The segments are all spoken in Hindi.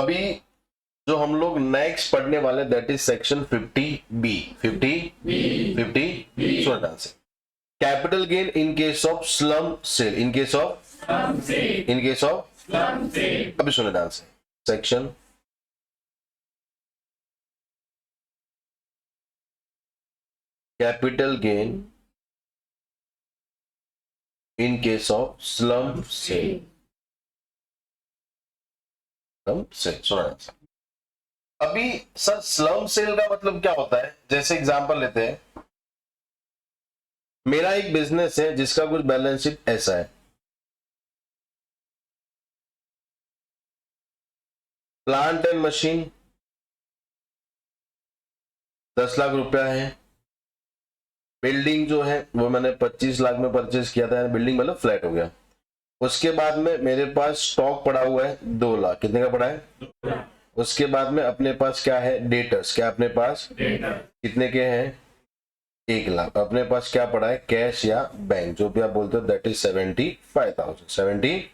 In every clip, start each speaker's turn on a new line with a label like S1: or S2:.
S1: अभी जो हम लोग नेक्स्ट पढ़ने वाले दैट इज सेक्शन 50B 50 सुन ध्यान से। Capital gain in case of slump sale, in case of अभी सुने ध्यान से। Section capital gain in case of slump sale, सुना ध्यान से। अभी सर स्लम सेल का मतलब क्या होता है? जैसे एग्जांपल लेते हैं, मेरा एक बिजनेस है जिसका कुछ बैलेंस शीट ऐसा है, प्लांट एंड मशीन 10 लाख रुपया है, बिल्डिंग जो है वो मैंने 25 लाख में परचेज किया था, बिल्डिंग मतलब फ्लैट हो गया। उसके बाद में मेरे पास स्टॉक पड़ा हुआ है 2 लाख, कितने का पड़ा है? उसके बाद में अपने पास क्या है? डेटर्स, क्या अपने पास कितने के हैं? 1 लाख। अपने पास क्या पड़ा है? कैश या बैंक, जो भी आप बोलते हो, दैट इज 75,000।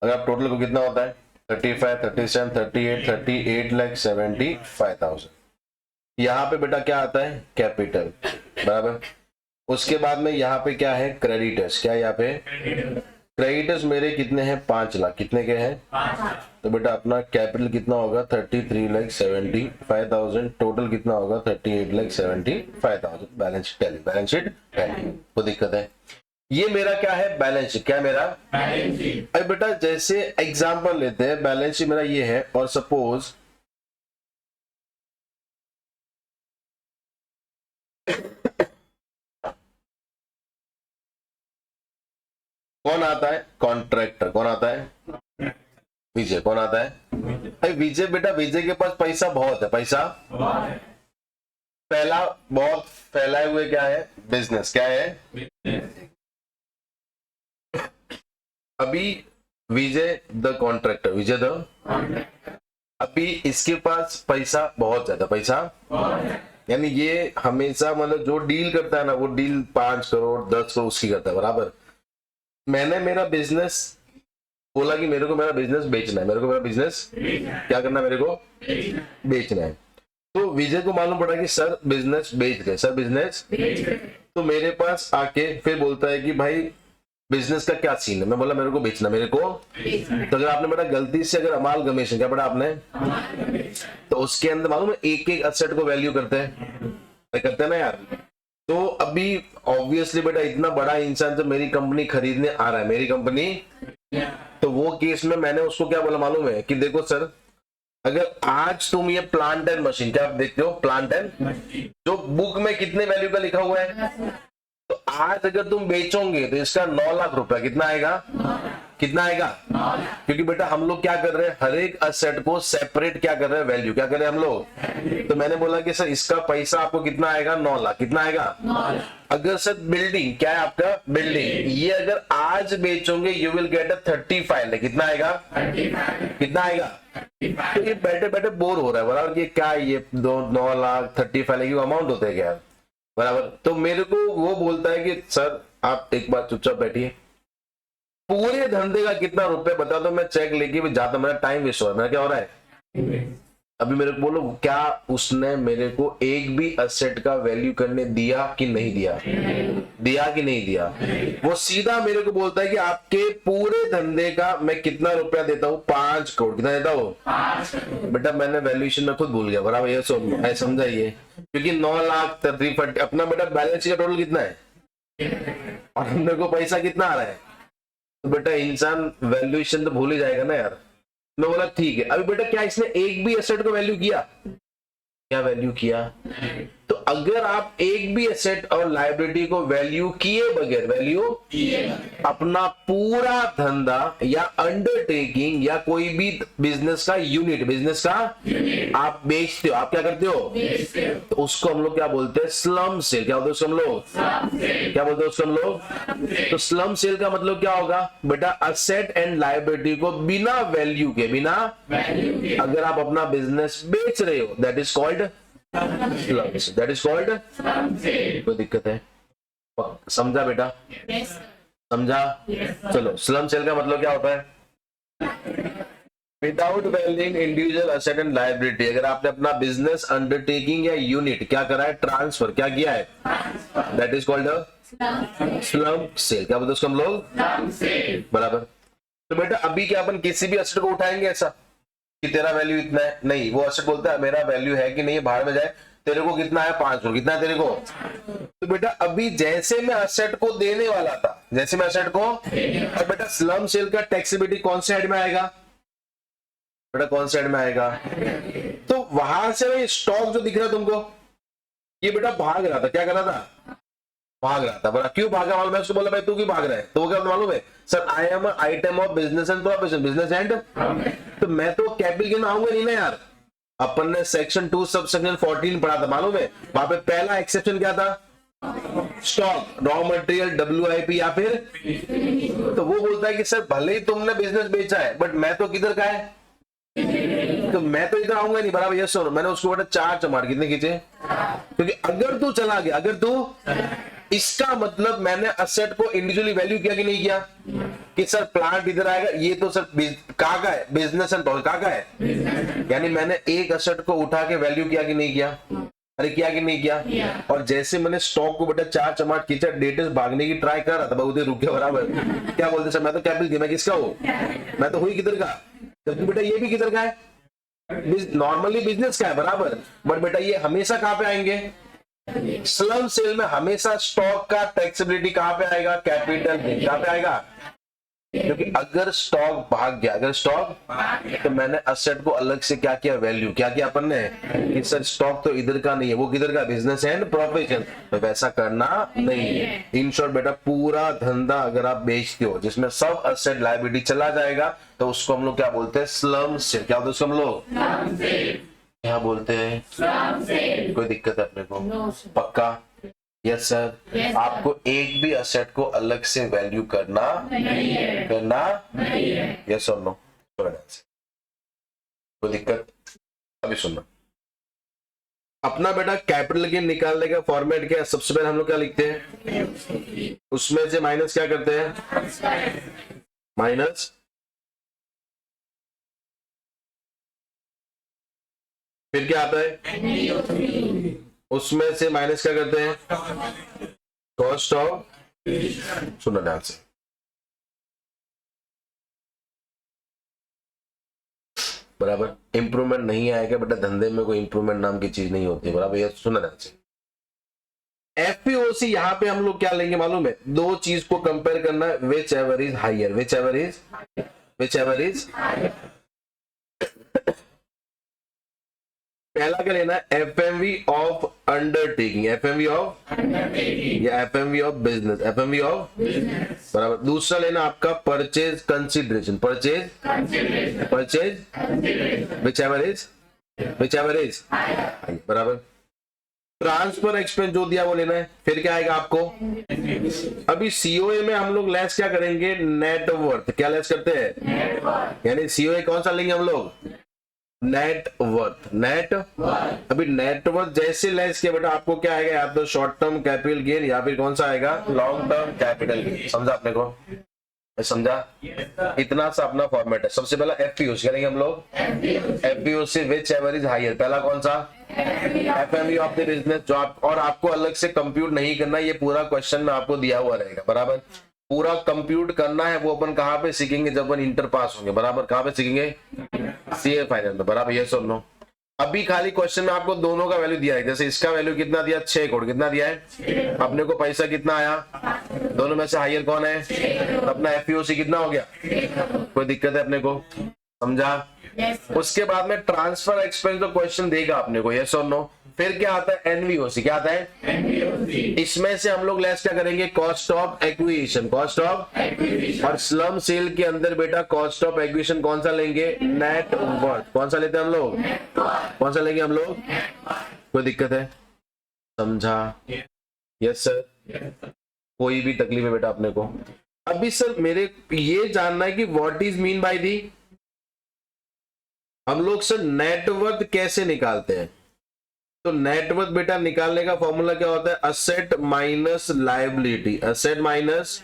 S1: अगर आप टोटल को कितना होता है? 35, 37, 38 लाख 75,000। यहाँ पे बेटा क्या आता है? कैपिटल, बराबर। उसके बाद में यहाँ पे क्या है? क्रेडिटर्स, क्या यहाँ पे? क्रेडिटर्स मेरे कितने हैं? 5 लाख, कितने के हैं? 5 लाख। तो बेटा अपना कैपिटल कितना होगा? 33,75,000। टोटल कितना होगा? 38,75,000। Balance sheet tally. कोई दिक्कत है? ये मेरा क्या है? Balance sheet. क्या मेरा? Balance sheet. अब बेटा जैसे एग्जांपल लेते हैं, बैलेंस शीट मेरा ये है, और सपोज कौन आता है? कॉन्ट्रैक्टर। कौन आता है? विजय। कौन आता है? अरे विजय। बेटा विजय के पास पैसा बहुत है, पैसा पहला बहुत फैलाए हुए क्या है? बिजनेस। क्या है? अभी विजय द कॉन्ट्रैक्टर, विजय द, अभी इसके पास पैसा बहुत ज्यादा, पैसा यानी ये हमेशा मतलब जो डील करता है ना, वो डील 5 करोड़ 10 करोड़ उसकी करता है, बराबर। मैंने मेरा बिजनेस बोला कि मेरे को मेरा बिजनेस बेचना है, मेरे को मेरा बिजनेस क्या करना है? मेरे को बेचना है। तो विजय को मालूम पड़ा कि सर बिजनेस बेच रहे, सर बिजनेस, तो मेरे पास आके फिर बोलता है कि भाई बिजनेस का क्या सीन है? मैं बोला मेरे को बेचना, मेरे को। तो अगर आपने बेटा गलती से अगर अमालगमेशन, क्या पढ़ा आपने? तो उसके अंदर मालूम है एक एक एसेट को वैल्यू करते हैं ना यार। तो अभी ऑब्वियसली बेटा इतना बड़ा इंसान जब मेरी कंपनी खरीदने आ रहा है, मेरी कंपनी, तो वो केस में मैंने उसको क्या बोला मालूम है? कि देखो सर, अगर आज तुम ये प्लांट एंड मशीन, क्या आप देखते हो? प्लांट एंड, जो बुक में कितने वैल्यू का लिखा हुआ है, तो आज अगर तुम बेचोगे तो इसका 9 लाख रुपया कितना आएगा? कितना आएगा? क्योंकि बेटा हम लोग क्या कर रहे हैं? हर एक असेट को सेपरेट क्या कर रहे हैं? वैल्यू क्या कर रहे हैं हम लोग। तो मैंने बोला कि सर इसका पैसा आपको कितना आएगा? 9 लाख। कितना आएगा? अगर सर बिल्डिंग, क्या है आपका? बिल्डिंग, ये अगर आज बेचोगे यू विल गेट 35 लाख। कितना आएगा? कितना आएगा? तो ये बैठे बैठे बोर हो रहा है, बराबर। ये क्या, ये 9 लाख 35 लाख अमाउंट होते हैं क्या, बराबर। तो मेरे को वो बोलता है कि सर आप एक बार चुपचाप बैठिए, पूरे धंधे का कितना रुपए बता दो, मैं चेक लेके भी जाता, मेरा टाइम वेस्ट हो रहा है। मेरा क्या हो रहा है? अभी मेरे को बोलो, क्या उसने मेरे को एक भी असेट का वैल्यू करने दिया कि नहीं दिया? दिया कि नहीं दिया? वो सीधा मेरे को बोलता है कि आपके पूरे धंधे का मैं कितना रुपया देता हूँ? 5 करोड़। कितना देता हूँ? बेटा मैंने वैल्यूएशन में खुद भूल गया, बराबर। ये समझाइए, क्योंकि 9 लाख 35 अपना बेटा बैलेंस शीट का टोटल कितना है और मेरे को पैसा कितना आ रहा है, तो बेटा इंसान वैल्यूएशन तो भूल ही जाएगा ना यार। मैं बोला ठीक है। अभी बेटा क्या इसने एक भी एसेट को वैल्यू किया? क्या वैल्यू किया? तो अगर आप एक भी एसेट और लायबिलिटी को वैल्यू किए बगैर, वैल्यू अपना पूरा धंधा या अंडरटेकिंग या कोई भी बिजनेस का यूनिट, बिजनेस का आप बेचते हो, आप क्या करते हो? तो उसको हम लोग क्या बोलते हैं? Slump sale. क्या बोलते हैं उसको हम लोग? क्या बोलते हैं उसको हम लोग? तो स्लम सेल का मतलब क्या होगा बेटा? असेट एंड लायबिलिटी को बिना वैल्यू के, अगर आप अपना बिजनेस बेच रहे हो, that is called that is called. कोई दिक्कत है? समझा बेटा? समझा? चलो, स्लम सेल का मतलब क्या होता है? Without valuing individual asset and liability, अगर आपने अपना बिजनेस अंडरटेकिंग या यूनिट क्या करा है, ट्रांसफर क्या किया है, that is called slump sale. क्या बोलते हैं उसको हम लोग, बराबर। तो बेटा अभी क्या अपन किसी भी एसेट को उठाएंगे ऐसा कि तेरा वैल्यू इतना है, नहीं, वो एसेट बोलता है मेरा वैल्यू है कि नहीं, बाहर में जाए, तेरे को कितना है 500, कितना है तेरे को। तो बेटा अभी जैसे मैं एसेट को देने वाला था, जैसे मैं एसेट को, और बेटा स्लम सेल का टैक्सेबिलिटी कौन से हेड में आएगा बेटा, कौन से हेड में आएगा, तो वहां से स्टॉक जो दिख रहा है तुमको, ये बेटा भाग रहा था, क्या कर रहा था, भाग रहा था, बड़ा क्यों भागा मालूम है उसको, बोला भाई तू क्यों भाग रहा है, तो वो क्या मालूम है, sir I am item of business and profession, business and, तो मैं तो कैपिटल के आऊंगा नहीं ना यार। अपन ने सेक्शन 2 सब सेक्शन 14 पढ़ा था मालूम है, वहां पे पहला एक्सेप्शन क्या था, स्टॉक, रॉ मटेरियल, WIP या फिर, तो वो बोलता है कि सर भले ही तुमने बिजनेस बेचा है बट मैं तो किधर का है, तो मैं तो इधर आऊंगा नहीं, बराबर। ये सुनो, मैंने उसको बेटा 4 चमार कितने खींचे, क्योंकि अगर तू चला गया, अगर तू, इसका मतलब मैंने असेट को इंडिविजुअली वैल्यू किया कि नहीं किया, कि सर प्लांट इधर आएगा, ये तो सर कहाँ का है, बिजनेस एंड कहाँ का है, यानी मैंने एक असेट को उठा के वैल्यू किया कि नहीं किया, अरे किया कि नहीं किया। और जैसे मैंने स्टॉक को बेटा 4 चमाट खींचा, डेटर्स भागने की ट्राई कर रहा था, बहुत रुक गया, बराबर। क्या बोलते सर मैं तो कैपिटल थी, मैं किसका हूँ, मैं तो हुई किधर का, क्योंकि बेटा ये भी किधर का है, नॉर्मली बिजनेस का है, बराबर। बट बेटा ये हमेशा कहां पे आएंगे, स्लम सेल में हमेशा स्टॉक का टैक्सेबिलिटी कहां पे आएगा, कैपिटल गेन कहां पे आएगा, क्योंकि अगर स्टॉक भाग गया, अगर स्टॉक, तो मैंने असेट को अलग से क्या किया, वैल्यू क्या किया अपन ने, कि सर स्टॉक तो इधर का नहीं है, वो किधर का, बिजनेस एंड प्रोफेशन, तो वैसा करना नहीं है। इन शॉर्ट बेटा पूरा धंधा अगर आप बेचते हो जिसमें सब असेट लायबिलिटी चला जाएगा, तो उसको हम लोग क्या बोलते हैं, स्लम सेल। क्या बोलते हैं उसको हम लोग, क्या बोलते हैं, कोई दिक्कत है अपने को, पक्का, यस सर। आपको एक भी असेट को अलग से वैल्यू करना नहीं है, यस और नो, कोई दिक्कत। अभी सुनना, अपना बेटा कैपिटल गेन निकालने का फॉर्मेट क्या है, सबसे पहले हम लोग क्या लिखते हैं, उसमें से माइनस क्या करते हैं, माइनस, फिर क्या आता है, उसमें से माइनस क्या करते हैं, कॉस्ट ऑफ, सुनना ध्यान से, बराबर। इंप्रूवमेंट नहीं आएगा बेटा, धंधे में कोई इंप्रूवमेंट नाम की चीज नहीं होती, बराबर। ये सुनना ध्यान से, एफपीओसी यहां पे हम लोग क्या लेंगे मालूम है, दो चीज को कंपेयर करना है, whichever is higher, whichever is, पहला क्या लेना है, FMV of undertaking, FMV of या FMV of business, FMV of बराबर। दूसरा लेना आपका purchase consideration, purchase whichever is बराबर। ट्रांसफर एक्सपेंस जो दिया वो लेना है, फिर क्या आएगा आपको, अभी सीओए में हम लोग लेस क्या करेंगे, नेटवर्थ, क्या लेस करते हैं, यानी सीओए कौन सा लेंगे हम लोग, नेटवर्थ, अभी नेटवर्थ जैसे लेस किया बेटा आपको क्या आएगा, या तो शॉर्ट टर्म कैपिटल गेन या फिर कौन सा आएगा, लॉन्ग टर्म कैपिटल गेन। समझा आपने को, समझा, इतना सा अपना फॉर्मेट है। सबसे पहला एफपीओसी करेंगे हम लोग, एफपीओसी विच एवर इज हायर, पहला कौन सा, एफएमवी ऑफ द बिजनेस, जो आप, और आपको अलग से कंप्यूट नहीं करना, ये पूरा क्वेश्चन में आपको दिया हुआ रहेगा, बराबर। पूरा कंप्यूट करना है वो अपन कहां पे सीखेंगे, जब अपन इंटर पास होंगे, बराबर। कहां पे सीखेंगे, सीए फाइनल में, बराबर। ये सुन लो, अभी खाली क्वेश्चन में आपको दोनों का वैल्यू दिया है, जैसे इसका वैल्यू कितना दिया, 6 करोड़, कितना दिया है, अपने को पैसा कितना आया, दोनों में से हायर कौन है, अपना एफपीओसी कितना हो गया, कोई दिक्कत है अपने को, समझा। उसके बाद में ट्रांसफर एक्सपेंस तो क्वेश्चन देगा अपने को, यस और नो। फिर क्या आता है, एनवीओसी, क्या आता है, इसमें से हम लोग लेस क्या करेंगे, cost of acquisition, cost of, और स्लम सेल के अंदर बेटा कॉस्ट ऑफ एक्विजिशन कौन सा लेंगे, नेट वर्थ, कौन सा लेते हैं हम लोग, कौन सा लेंगे हम लोग, कोई दिक्कत है, समझा, यस सर, कोई भी तकलीफ है बेटा अपने को। अभी सर मेरे ये जानना है कि what is mean by the, हम लोग सर नेटवर्थ कैसे निकालते हैं, तो नेटवर्थ बेटा निकालने का फॉर्मूला क्या होता है, asset minus liability, asset minus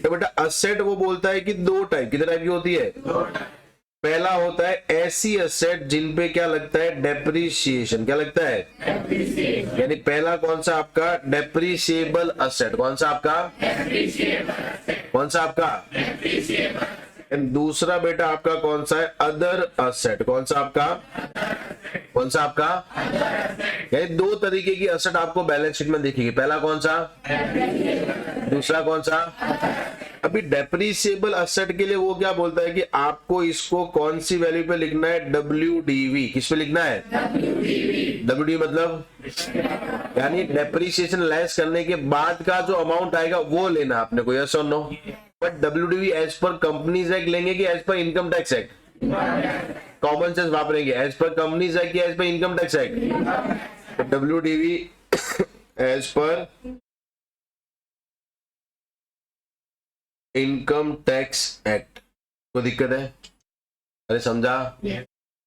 S1: तो बेटा असेट वो बोलता है कि दो टाइप, कितने टाइप की होती है, पहला होता है ऐसी असेट जिन पे क्या लगता है, डेप्रिसिएशन, क्या लगता है, यानी पहला कौन सा आपका, डेप्रिसिएबल असेट, कौन सा आपका दूसरा बेटा आपका कौन सा है, अदर असेट, कौन सा आपका यानी दो तरीके की असेट आपको बैलेंस शीट में दिखेगी, पहला कौन सा, दूसरा कौन सा। अभी डेप्रिसिएबल असेट के लिए वो क्या बोलता है कि आपको इसको कौन सी वैल्यू पे लिखना है, WDV, किस पे लिखना है, WDV मतलब यानी डेप्रिसिएशन लेस करने के बाद का जो अमाउंट आएगा वो लेना आपने को, यस और no. But WDV as per companies act लेंगे कि as per income tax act, common sense वापरेंगे, एज पर कंपनीज एक्ट या as per income tax act, WDV as per income tax act. कोई दिक्कत है, अरे समझा,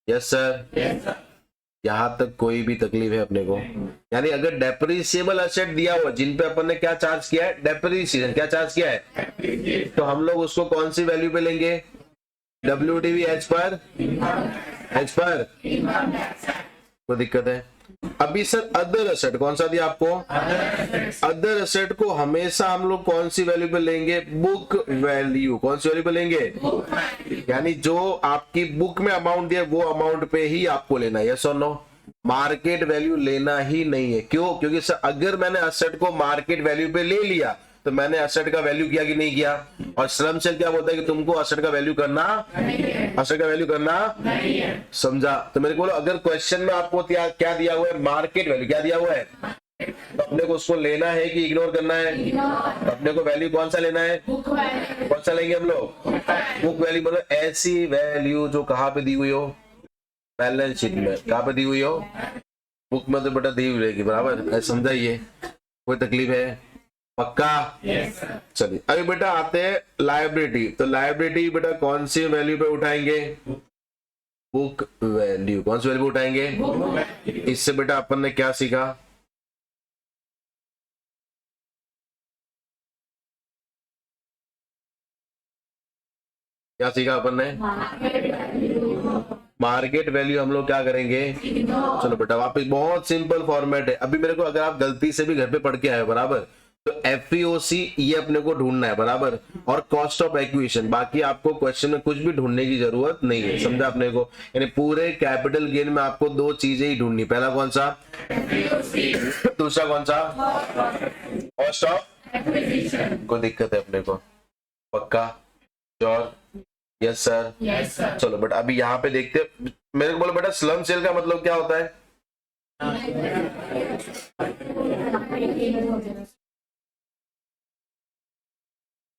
S1: यस सर, यहां तक कोई भी तकलीफ है अपने को, यानी अगर डेप्रिसिएबल असेट दिया हुआ जिन पे अपन ने क्या चार्ज किया है, डेप्रिसिएशन, क्या चार्ज किया है, तो हम लोग उसको कौन सी वैल्यू पे लेंगे, WDV एज पर कोई दिक्कत है। अभी सर अदर असेट कौन सा दिया आपको, अदर असेट को हमेशा हम लोग कौन सी वैल्यू पे लेंगे, बुक वैल्यू, कौन सी वैल्यू पे लेंगे, यानी जो आपकी बुक में अमाउंट दिया वो अमाउंट पे ही आपको लेना है, यस और नो। मार्केट वैल्यू लेना ही नहीं है, क्यों, क्योंकि सर अगर मैंने असेट को मार्केट वैल्यू पे ले लिया तो मैंने असेट का वैल्यू किया कि नहीं किया, और श्रम सेल क्या बोलता है कि तुमको असेट का वैल्यू करना, असेट का वैल्यू करना समझा। तो मेरे को बोलो अगर क्वेश्चन में आपको क्या दिया हुआ है, मार्केट वैल्यू क्या दिया हुआ है, तो अपने को उसको लेना है कि इग्नोर करना है, तो अपने को वैल्यू कौन सा लेना है, कौन सा लेंगे हम लोग, बुक वैल्यू, मतलब ऐसी वैल्यू जो कहाँ पे दी हुई हो, बैलेंस शीट में, कहाँ पे दी हुई हो, बुक में तो बेटा दी हुई रहेगी, बराबर, समझाइए, कोई तकलीफ है, पक्का, चलिए। अभी बेटा आते हैं लायबिलिटी, तो लायबिलिटी बेटा कौन सी वैल्यू पे उठाएंगे, बुक वैल्यू, कौन सी वैल्यू पे उठाएंगे। इससे बेटा अपन ने क्या सीखा, अपन ने मार्केट वैल्यू हम लोग क्या करेंगे, चलो बेटा वापस, बहुत सिंपल फॉर्मेट है। अभी मेरे को अगर आप गलती से भी घर पे पढ़ के आए बराबर, तो FEOC ये अपने को ढूंढना है बराबर, और कॉस्ट ऑफ एक्विजिशन, बाकी आपको क्वेश्चन में कुछ भी ढूंढने की जरूरत नहीं है, समझा अपने को। यानी पूरे कैपिटल गेन में आपको दो चीजें ही ढूंढनी, पहला कौन सा, दूसरा कौन सा, कॉस्ट ऑफ एक्विजिशन। कोई दिक्कत है अपने को, पक्का, श्योर, यस सर, चलो बेटा अभी यहाँ पे देखते, मेरे को बोलो बेटा स्लम सेल का मतलब क्या होता है,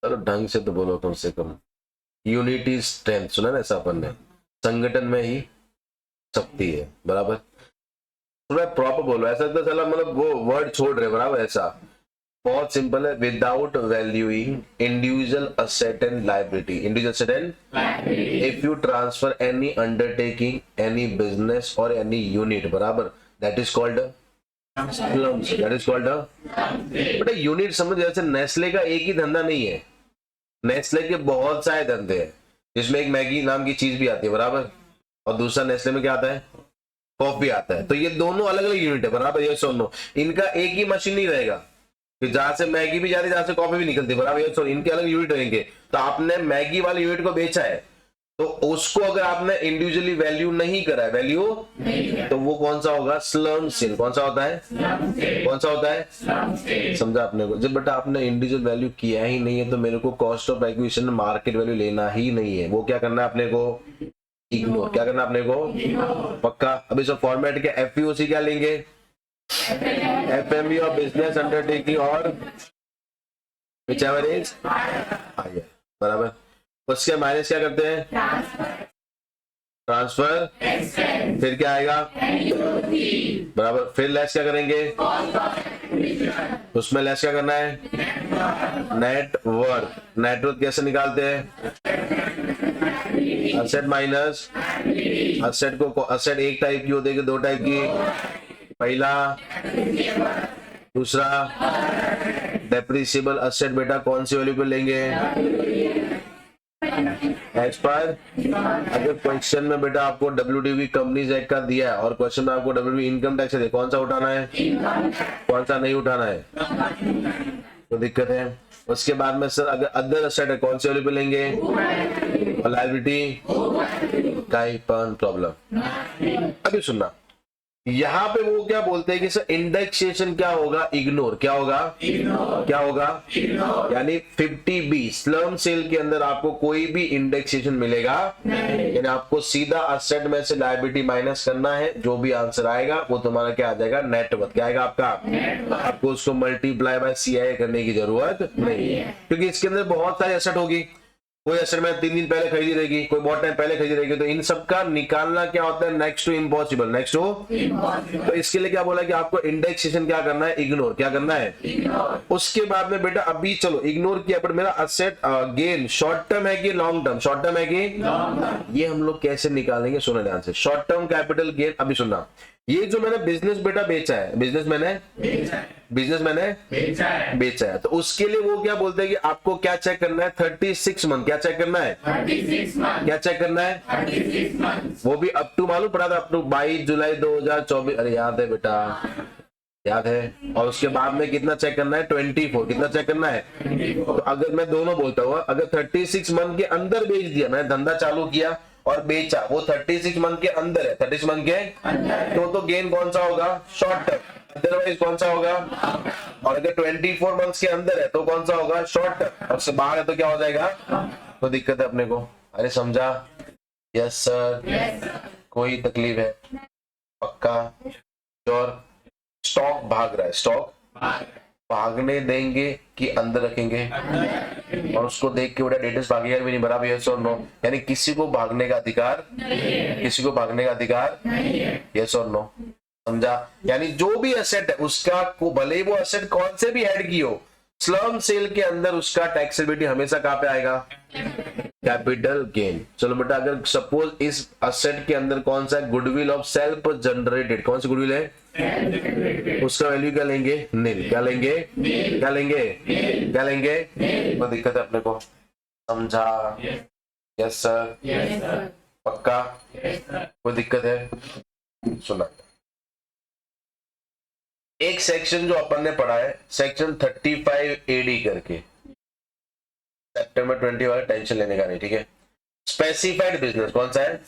S1: चलो ढंग से तो बोलो कम से कम, यूनिटी स्ट्रेंथ, सुना ना ऐसा अपन ने, संगठन में ही शक्ति है, बराबर, थोड़ा प्रॉपर बोलो, ऐसा तो चला मतलब वो वर्ड छोड़ रहे, बराबर, ऐसा बहुत सिंपल है, without valuing individual asset and liability, individual asset and if you transfer any undertaking, any business और एनी यूनिट, बराबर, that is called slums, that is called a, बेटा यूनिट समझ, जैसे नेस्ले का एक ही धंधा नहीं है, नेस्ले के बहुत सारे धंधे हैं, जिसमें एक मैगी नाम की चीज भी आती है, बराबर, और दूसरा नेस्ले में क्या आता है, कॉफी आता है, तो ये दोनों अलग अलग यूनिट है, बराबर, ये सुनो, इनका एक ही मशीन नहीं रहेगा, कि जहां से मैगी भी जाती है, जहां से कॉफी भी निकलती है, बराबर, ये सुनो, इनके अलग यूनिट रहेंगे। तो आपने मैगी वाले यूनिट को बेचा है, तो उसको अगर आपने इंडिविजुअली वैल्यू नहीं करा है, वैल्यू तो वो कौन सा होगा, स्लम सेल, कौन सा होता है, कौन सा होता है, समझा अपने को। जब बेटा आपने इंडिविजुअल वैल्यू किया ही नहीं है, तो मेरे को cost of acquisition market value लेना ही नहीं है, वो क्या करना है अपने को, इग्नोर, क्या करना अपने को, पक्का। अभी सब फॉर्मेट के FEOC क्या लेंगे, FME और बिजनेस अंडरटेकिंग और व्हिचएवर इज हायर, बराबर, उसके माइनस क्या करते हैं, ट्रांसफर, फिर क्या आएगा, बराबर, फिर लेस क्या करेंगे, उसमें लेस क्या करना है, नेटवर्थ, नेटवर्थ कैसे निकालते हैं, असेट माइनस असेट को असेट एक टाइप की होती है कि दो टाइप की, पहला, दूसरा डेप्रिसिएबल असेट बेटा कौन सी वैल्यू पे लेंगे, एज पर अगर क्वेश्चन में बेटा आपको WDV कंपनीज एक्ट का दिया है और क्वेश्चन में आपको WDV इनकम टैक्स है, कौन सा उठाना है, कौन सा नहीं उठाना है, तो दिक्कत है। उसके बाद में सर अगर अदर असेट है कौन सी वैल्यू पे लेंगे, और लायबिलिटी का प्रॉब्लम। अभी सुनना, यहाँ पे वो क्या बोलते हैं कि सर इंडेक्सेशन क्या होगा, इग्नोर, क्या होगा, क्या होगा, यानी 50B स्लम सेल के अंदर आपको कोई भी इंडेक्सेशन मिलेगा, यानी आपको सीधा असेट में से लायबिलिटी माइनस करना है, जो भी आंसर आएगा वो तुम्हारा क्या आ जाएगा, नेटवर्थ क्या आएगा आपका, आपको उसको मल्टीप्लाई बाय CI करने की जरूरत नहीं है, क्योंकि इसके अंदर बहुत सारी असेट होगी, कोई असेट में 3 दिन पहले खरीदी रहेगी, कोई बहुत टाइम पहले खरीदी रहेगी, तो इन सब का निकालना क्या होता है, next to impossible, next to. तो इसके लिए क्या बोला कि आपको इंडेक्सेशन क्या करना है, इग्नोर, क्या करना है, उसके बाद में बेटा अभी चलो इग्नोर किया, पर मेरा असेट गेन शॉर्ट टर्म है कि लॉन्ग टर्म, शॉर्ट टर्म है कि, ये हम लोग कैसे निकालेंगे, सुनो ध्यान से। शॉर्ट टर्म कैपिटल गेन, अभी सुनना, ये जो मैंने बिजनेस बेटा बेचा है, बिजनेस मैंने बेचा है, तो उसके लिए वो क्या बोलते हैं कि आपको क्या चेक करना है, 36 मंथ, क्या चेक करना है, 36 मंथ, क्या चेक करना है, 36 मंथ, वो भी अप टू, मालूम पड़ा था, अप टू 22 जुलाई 2024, अरे याद है बेटा, याद है। और उसके बाद में कितना चेक करना है, 24, कितना चेक करना है, तो अगर मैं दोनों बोलता हूँ, अगर 36 मंथ के अंदर बेच दिया, मैंने धंधा चालू किया और बेचा, वो 36 मंथ के अंदर है, 36 मंथ के अंदर, तो गेन कौन सा होगा, शॉर्ट टर्म, अदरवाइज कौन सा होगा, और अगर 24 मंथ्स के अंदर है तो कौन सा होगा, शॉर्ट टर्म, और उससे बाहर है तो क्या हो जाएगा, तो दिक्कत है अपने को। अरे समझा, यस सर, कोई तकलीफ है, पक्का, श्योर। स्टॉक भाग रहा है, स्टॉक भागने देंगे कि अंदर रखेंगे, और उसको देख के बेटा डेटर्स भागेगा भी नहीं, बराबर, यस और नो, यानी किसी को भागने का अधिकार, किसी को भागने का अधिकार, यस और नो, समझा। यानी जो भी एसेट है उसका को, भले वो एसेट कौन से भी हेड की हो, स्लम सेल के अंदर उसका टैक्सेबिलिटी हमेशा कहां पे आएगा, कैपिटल गेन। चलो बेटा, अगर सपोज इस एसेट के अंदर कौन सा गुडविल ऑफ सेल्फ जनरेटेड, कौन सी गुडविल है, उसका वैल्यू क्या लेंगे, नील, क्या लेंगे, क्या लेंगे, क्या लेंगे, तो दिक्कत है अपने को, समझा, यस सर, पक्का, कोई दिक्कत है, सुना। एक सेक्शन जो अपन ने पढ़ा है, सेक्शन 35 AD करके, सेप्टेम्बर 20 वाला टेंशन लेने का नहीं, ठीक है। स्पेसिफाइड बिजनेस कौन सा है,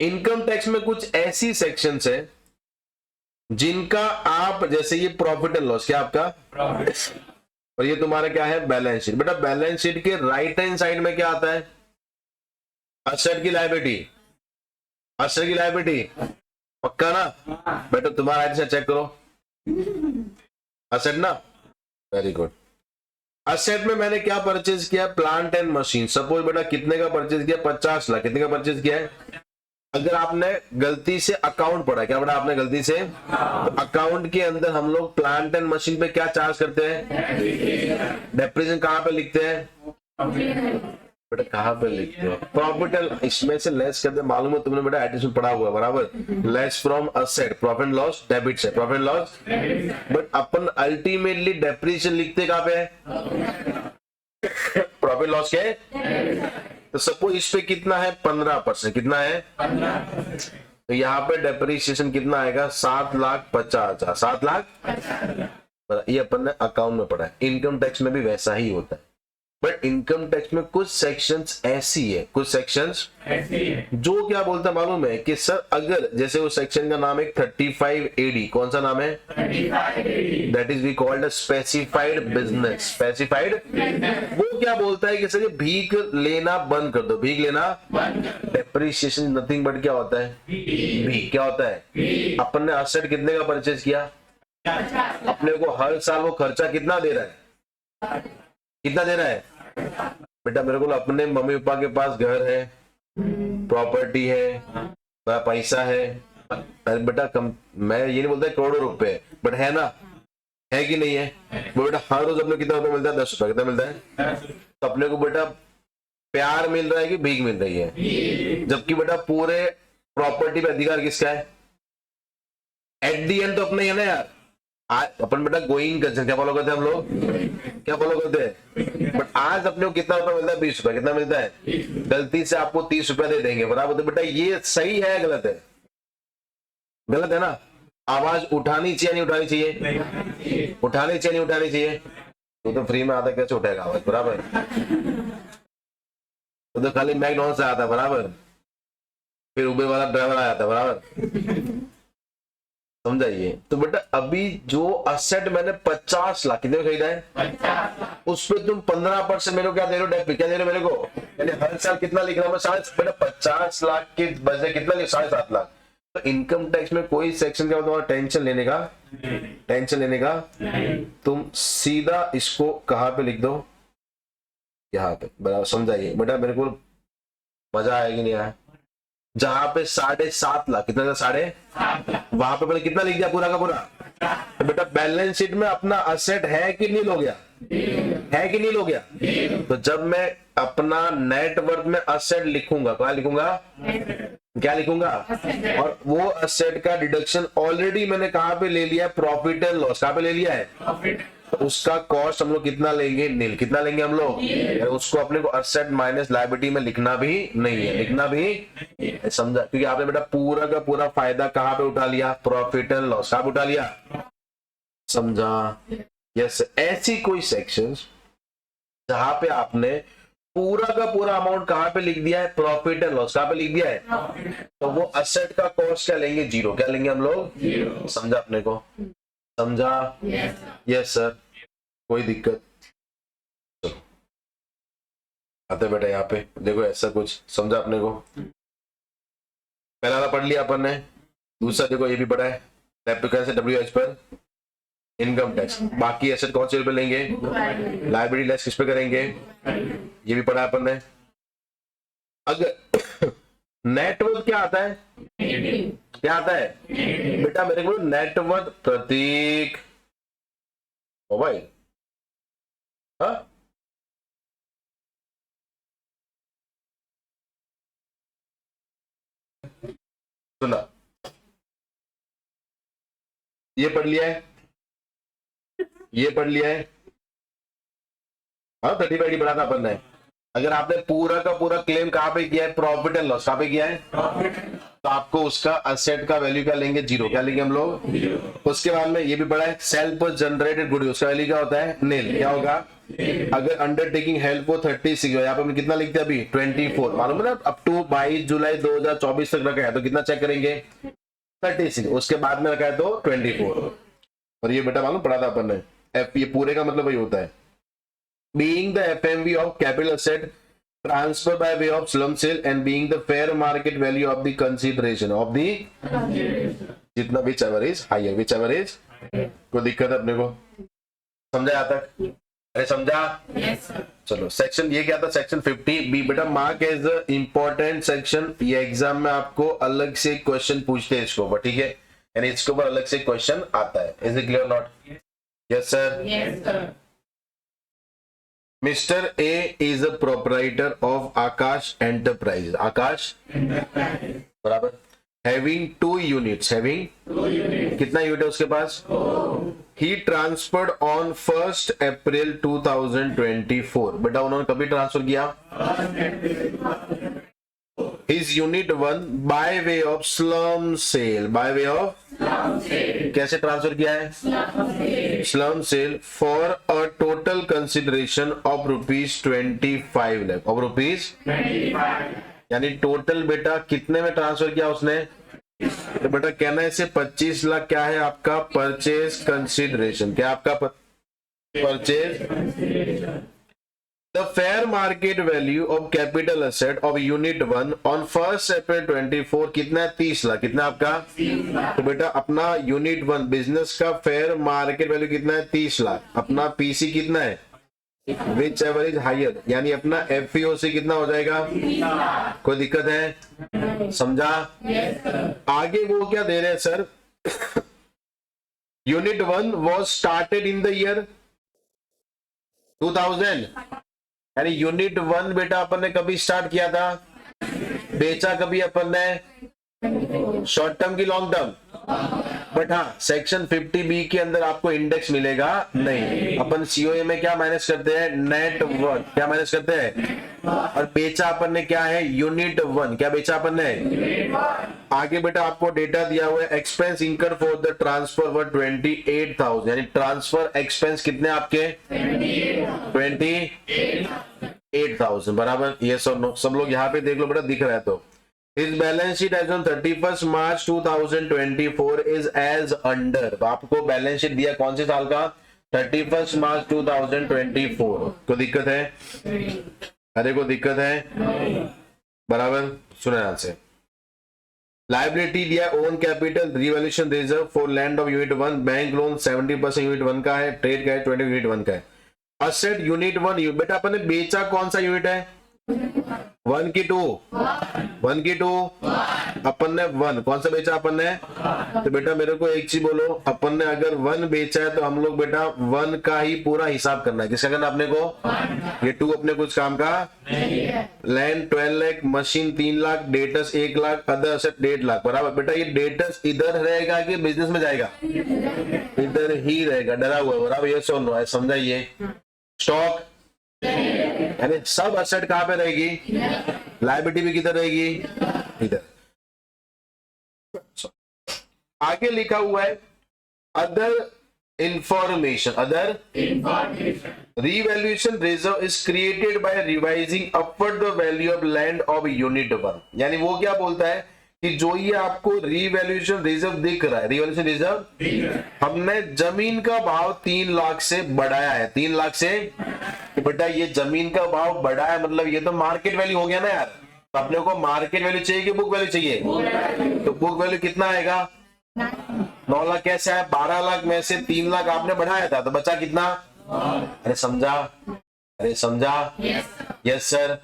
S1: इनकम टैक्स में कुछ ऐसी सेक्शंस है जिनका आप, जैसे ये प्रॉफिट एंड लॉस, क्या आपका प्रॉफिट, और ये तुम्हारा क्या है, बैलेंस शीट। बेटा बैलेंस शीट के राइट हैंड साइड में क्या आता है, असेट की लायबिलिटी, असेट की लायबिलिटी, पक्का ना बेटा, तुम्हारा ऐसा चेक करो, असेट ना, वेरी गुड। असेट में मैंने क्या परचेज किया, प्लांट एंड मशीन, सपोज बेटा कितने का परचेज किया, 50 लाख, कितने का परचेज किया है। अगर आपने गलती से अकाउंट पढ़ा, क्या पढ़ा आपने गलती से, तो अकाउंट के अंदर हम लोग प्लांट एंड मशीन पे क्या चार्ज करते हैं, डेप्रिसिएशन कहां पे लिखते हैं बेटा, कहां पे लिखते हो, प्रॉफिट, इसमें से लेस करते, मालूम है तुमने बेटा एडिशन पढ़ा हुआ, बराबर, less from asset, profit loss, debit से प्रॉफिट लॉस, बट अपन अल्टीमेटली डेप्रिसिएशन लिखते कहां पे है, प्रॉफिट लॉस के, तो सपोज इस पे कितना है, 15%, कितना है, 15%, तो यहाँ पे डेप्रिसिएशन कितना आएगा, 7,50,000, 7,50,000, ये अपन ने अकाउंट में पढ़ा है। इनकम टैक्स में भी वैसा ही होता है, बट इनकम टैक्स में कुछ सेक्शंस ऐसी है, कुछ सेक्शंस ऐसी है जो क्या बोलता मालूम है कि सर, अगर जैसे वो सेक्शन का नाम है 35 AD, कौन सा नाम है, 35 AD, that is we called a specified business, specified, वो क्या बोलता है कि सर ये भीख लेना बंद कर दो, भीख लेना बंद, डेप्रिसिएशन नथिंग बट क्या होता है, भीख, क्या होता है, अपन ने असेट कितने का परचेज किया, अपने को हर साल वो खर्चा कितना दे रहा है, कितना दे रहा है बेटा, मेरे को अपने मम्मी पापा के पास घर है, प्रॉपर्टी है, पैसा है, अरे बेटा कम, मैं ये नहीं बोलता करोड़ों रुपए, बट है ना, है कि नहीं है, वो बेटा हर रोज अपने कितना रुपया मिलता है, 10 रुपया, कितना मिलता है, तो अपने को बेटा प्यार मिल रहा है कि भीख मिल रही है? जबकि बेटा पूरे प्रॉपर्टी पे अधिकार किसका है? एट दी एंड तो अपने ही है ना यार। अपन बेटा गोइंग कंसर्न क्या फॉलो करते हैं हम लोग? क्या फॉलो करते हैं? बट आज अपने को कितना रुपया मिलता है? 20 रुपया। कितना मिलता है? गलती से आपको 30 रुपया दे देंगे बराबर, तो बेटा ये सही है गलत है? गलत है ना। आवाज उठानी चाहिए नहीं उठानी चाहिए? उठानी चाहिए नहीं उठानी चाहिए? तो फ्री में आता कैसे उठेगा आवाज बराबर? तो खाली मैकडॉनल्ड से आता बराबर, फिर उबेर वाला ड्राइवर आ जाता बराबर। समझाइए। तो बेटा अभी जो असेट मैंने 50 लाख कितने खरीदा है, उस पर तुम 15% मेरे को क्या दे रहे हो? डेबिट क्या दे रहे हो मेरे को? यानी हर साल कितना लिख रहा हूं मैं? बेटा 50 लाख के बजाय कितना लिख? 7.5 लाख। तो इनकम टैक्स में कोई सेक्शन क्या तुम्हारा टेंशन लेने का? टेंशन लेने का? तुम सीधा इसको कहां पे लिख दो? यहाँ पे बराबर। समझाइए बेटा मेरे को मजा आया कि नहीं आया? जहां पे 7.5 लाख कितना था? 7.5 वहां पे मैंने कितना लिख दिया पूरा का पूरा? तो बेटा बैलेंस शीट में अपना असेट है कि नील हो गया? है कि नील हो गया? तो जब मैं अपना नेट वर्थ में असेट लिखूंगा, क्या लिखूंगा? क्या लिखूंगा? और वो असेट का डिडक्शन ऑलरेडी मैंने कहां पे ले लिया है? Profit and loss. कहां पे ले लिया है? तो उसका कॉस्ट हम लोग कितना लेंगे? नील। कितना लेंगे हम लोग? उसको अपने को असेट माइनस लायबिलिटी में लिखना भी नहीं है, लिखना भी। समझा? क्योंकि आपने बेटा पूरा का पूरा फायदा कहां पे उठा लिया? Profit and loss. कहां पे उठा लिया? समझा? यस। ऐसी कोई सेक्शंस जहां पे आपने पूरा का पूरा अमाउंट कहां पे लिख दिया है? Profit and loss. कहां पे लिख दिया है? तो वो असेट का कॉस्ट क्या लेंगे? 0। क्या लेंगे हम लोग? समझा अपने को? समझा? Yes sir. कोई दिक्कत? चलो आते बेटा यहाँ पे देखो, ऐसा कुछ समझा अपने को? पहला वाला पढ़ लिया अपन ने। दूसरा देखो ये भी पढ़ा है, WH पर इनकम टैक्स। बाकी एसेट कौन से पे लेंगे? लायबिलिटी लेस किस पे करेंगे? ये भी पढ़ा अपन ने। अगर नेटवर्थ क्या आता है? क्या आता है बेटा मेरे को? नेटवर्थ प्रतीक ओ भाई। हाँ सुना, ये पढ़ लिया है, ये पढ़ लिया है। हाँ 30 पढ़ा था अपन ने। अगर आपने पूरा का पूरा क्लेम कहां पे किया है? Profit and loss. कहां पे किया है? तो आपको उसका असेट का वैल्यू क्या लेंगे? 0। क्या लेंगे हम लोग? उसके बाद में ये भी पढ़ा है, सेल्फ जनरेटेड गुड, उसका वैल्यू क्या होता है? नील। क्या होगा? अगर अंडरटेकिंग हेल्प को 36 यहाँ पे हमने कितना लिख दिया अभी? 24। मालूम है ना अप टू 22 जुलाई 2024 तक रखा है, तो कितना चेक करेंगे? 36। उसके बाद में रखा है तो 24। और ये बेटा मालूम पढ़ा था अपन ने, ये पूरे का मतलब वही होता है, being the FMV of capital asset transfer by way of slump sale and being the fair market value of the consideration of the जितना whichever is higher, whichever is। कोई दिक्कत है अपने को? समझा यहाँ तक? अरे समझा? yes, चलो सेक्शन ये क्या था? सेक्शन 50 बी बेटा मार्क एज इंपॉर्टेंट सेक्शन। ये एग्जाम में आपको अलग से क्वेश्चन पूछते हैं इसके ऊपर, ठीक है? यानी इसके ऊपर अलग से क्वेश्चन आता है। Is it clear not? Yes sir. Yes sir. Mr. A is a proprietor of Akash Enterprises. Akash बराबर having 2 units. Having 2 units. कितना यूनिट है उसके पास? He transferred on 1st April 2024. बेटा उन्होंने कभी ट्रांसफर किया? His unit 1 by way of slum sale. By way of कैसे ट्रांसफर किया है? Slump sale for a total consideration of ₹25 lakh. Of ₹25 यानी टोटल बेटा कितने में ट्रांसफर किया उसने? तो बेटा कहना है इसे 25 लाख क्या है आपका? Purchase consideration. क्या आपका? Purchase. The fair market value of capital asset of unit 1 on 1st April 24 कितना है? 30 लाख। कितना आपका? 30 लाख। तो बेटा अपना यूनिट 1 बिजनेस का फेयर मार्केट वैल्यू कितना है? 30 लाख। अपना पीसी कितना है? विच एवर इज हायर, यानी अपना एफईओसी कितना हो जाएगा? 30 लाख। कोई दिक्कत है? समझा? आगे वो क्या दे रहे हैं sir? Unit 1 was started in the year 2000 यानी यूनिट 1 बेटा अपन ने कभी स्टार्ट किया था, बेचा कभी अपन ने, शॉर्ट टर्म की लॉन्ग टर्म। बट हाँ, सेक्शन 50B के अंदर आपको इंडेक्स मिलेगा नहीं। अपन सीओए में क्या माइनस करते हैं, नेट वर्थ, क्या माइनस करते हैं। और बेचा अपन ने क्या है, यूनिट 1, क्या बेचा अपन ने। आगे बेटा आपको डेटा दिया हुआ है, एक्सपेंस इंकर फॉर द ट्रांसफर वर 28,000, यानी ट्रांसफर एक्सपेंस कितने आपके 28,000, बराबर। यस और नो, सब लोग यहाँ पे देख लो बेटा, दिख रहा है तो। His balance sheet as on 31st March 2024 is as under। आपको बैलेंस शीट दिया कौन से साल का, 31st मार्च 2024। को दिक्कत है, अरे को दिक्कत है, बराबर। सुने ध्यान से, लाइबिलिटी दिया own capital revaluation reserve for land of unit 1, bank loan 70% unit 1 का है, ट्रेड का है 20 यूनिट 1 का है। असेट यूनिट 1, बेटा अपन ने बेचा कौन सा यूनिट है, 1 की 2, 1 की 2, अपन ने 1, कौन सा बेचा अपन ने। तो बेटा मेरे को एक चीज बोलो, अपन ने अगर 1 बेचा है तो हम लोग बेटा 1 का ही पूरा हिसाब करना है। किसका करना अपने को, ये 2 अपने कुछ काम का land 12 lakh, machine 3 lakh, debts 1 lakh, other asset 1.5 lakh, बराबर। बेटा ये डेटस इधर रहेगा कि बिजनेस में जाएगा, इधर ही रहेगा, डरा हुआ, बराबर। ये सुन लो, समझाइए। स्टॉक यानी सब असेट कहां पे रहेगी, लायबिलिटी भी किधर रहेगी, इधर। आगे लिखा हुआ है other information, other revaluation reserve is created by revising upward the value of land of unit 1। यानी वो क्या बोलता है कि जो ये आपको रिवैल्यूएशन रिजर्व दिख रहा है, रिवैल्यूएशन रिजर्व हमने जमीन का भाव 3 लाख से बढ़ाया है, 3 लाख से। तो बेटा ये जमीन का भाव बढ़ाया मतलब ये तो मार्केट वैल्यू हो गया ना यार। तो अपने को मार्केट वैल्यू चाहिए कि बुक वैल्यू चाहिए, तो बुक वैल्यू कितना आएगा, 9 लाख कैसे आया, 12 लाख में से 3 लाख आपने बढ़ाया था तो बचा कितना। अरे समझा, अरे समझा, यस सर।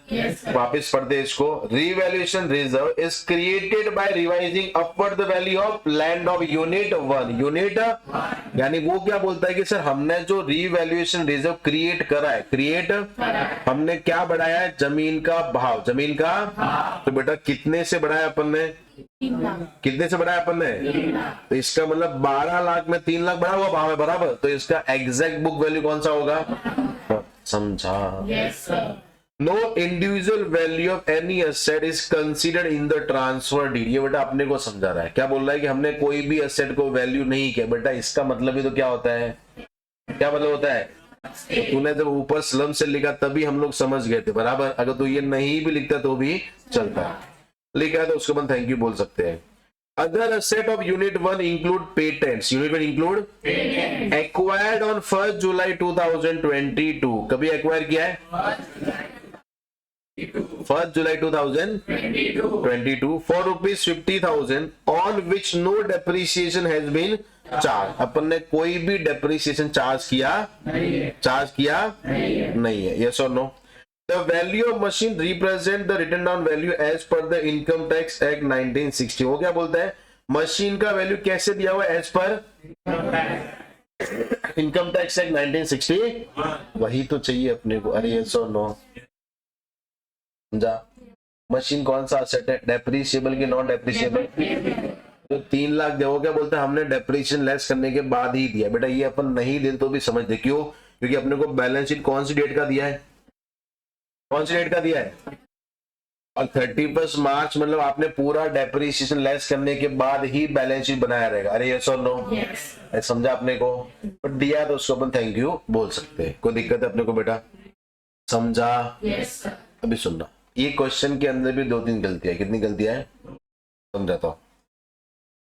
S1: वापिस पढ़ते इसको, revaluation reserve is created by revising upward the value of land of unit 1, unit. यानी वो क्या बोलता है कि सर हमने जो रिवैल्यूएशन रिजर्व क्रिएट करा है, क्रिएट हमने क्या बढ़ाया है, जमीन का भाव, जमीन का। तो बेटा कितने से बढ़ाया अपन ने, कितने से बढ़ाया अपन ने, तो इसका मतलब 12 लाख में 3 लाख बढ़ा हुआ भाव है, बराबर। तो इसका एग्जैक्ट बुक वैल्यू कौन सा होगा, समझा। No individual value of any asset is considered in the transfer deed. ये बेटा अपने को समझा रहा है, क्या बोल रहा है कि हमने कोई भी एसेट को वैल्यू नहीं किया। बेटा इसका मतलब ही तो क्या होता है, क्या मतलब होता है, तो तूने जब ऊपर स्लम से लिखा तभी हम लोग समझ गए थे, बराबर। अगर तू ये नहीं भी लिखता तो भी चलता है, लिखा है तो उसको अपन थैंक यू बोल सकते हैं। Other asset of Unit 1 include patents. Unit 1 include patents acquired on 1st July 2022. कभी acquire किया है? 1st July 2022 for rupees 50,000 on which no depreciation has been charged. अपन ने कोई भी depreciation चार्ज किया नहीं है, yes or no? The value of machine represent the written down value as per the Income Tax Act 1960। वो क्या बोलता है, मशीन का वैल्यू कैसे दिया हुआ है, as per income tax act 1960। वही तो चाहिए अपने को। अरे yes or no, समझा। मशीन कौन सा असेट है, डेप्रिसिएबल की नॉन डेप्रिसिएबल। तो 3 लाख देखो क्या बोलता है, हमने डेप्रिसिएशन लेस करने के बाद ही दिया। बेटा ये अपन नहीं दे तो भी समझ दे, क्यों, क्योंकि अपने को बैलेंस शीट कौन सी डेट का दिया है, कौन सी डेट का दिया है, और 31 मार्च मतलब आपने पूरा डेप्रिसिएशन लेस करने के बाद ही बैलेंस शीट बनाया रहेगा। अरे यस और नो, समझा अपने को। बट दिया तो उसको अपन थैंक यू बोल सकते हैं, कोई दिक्कत है अपने को बेटा, समझा। अभी सुनना, ये क्वेश्चन के अंदर भी 2-3 गलतियां, कितनी गलतियां है समझाता हूं।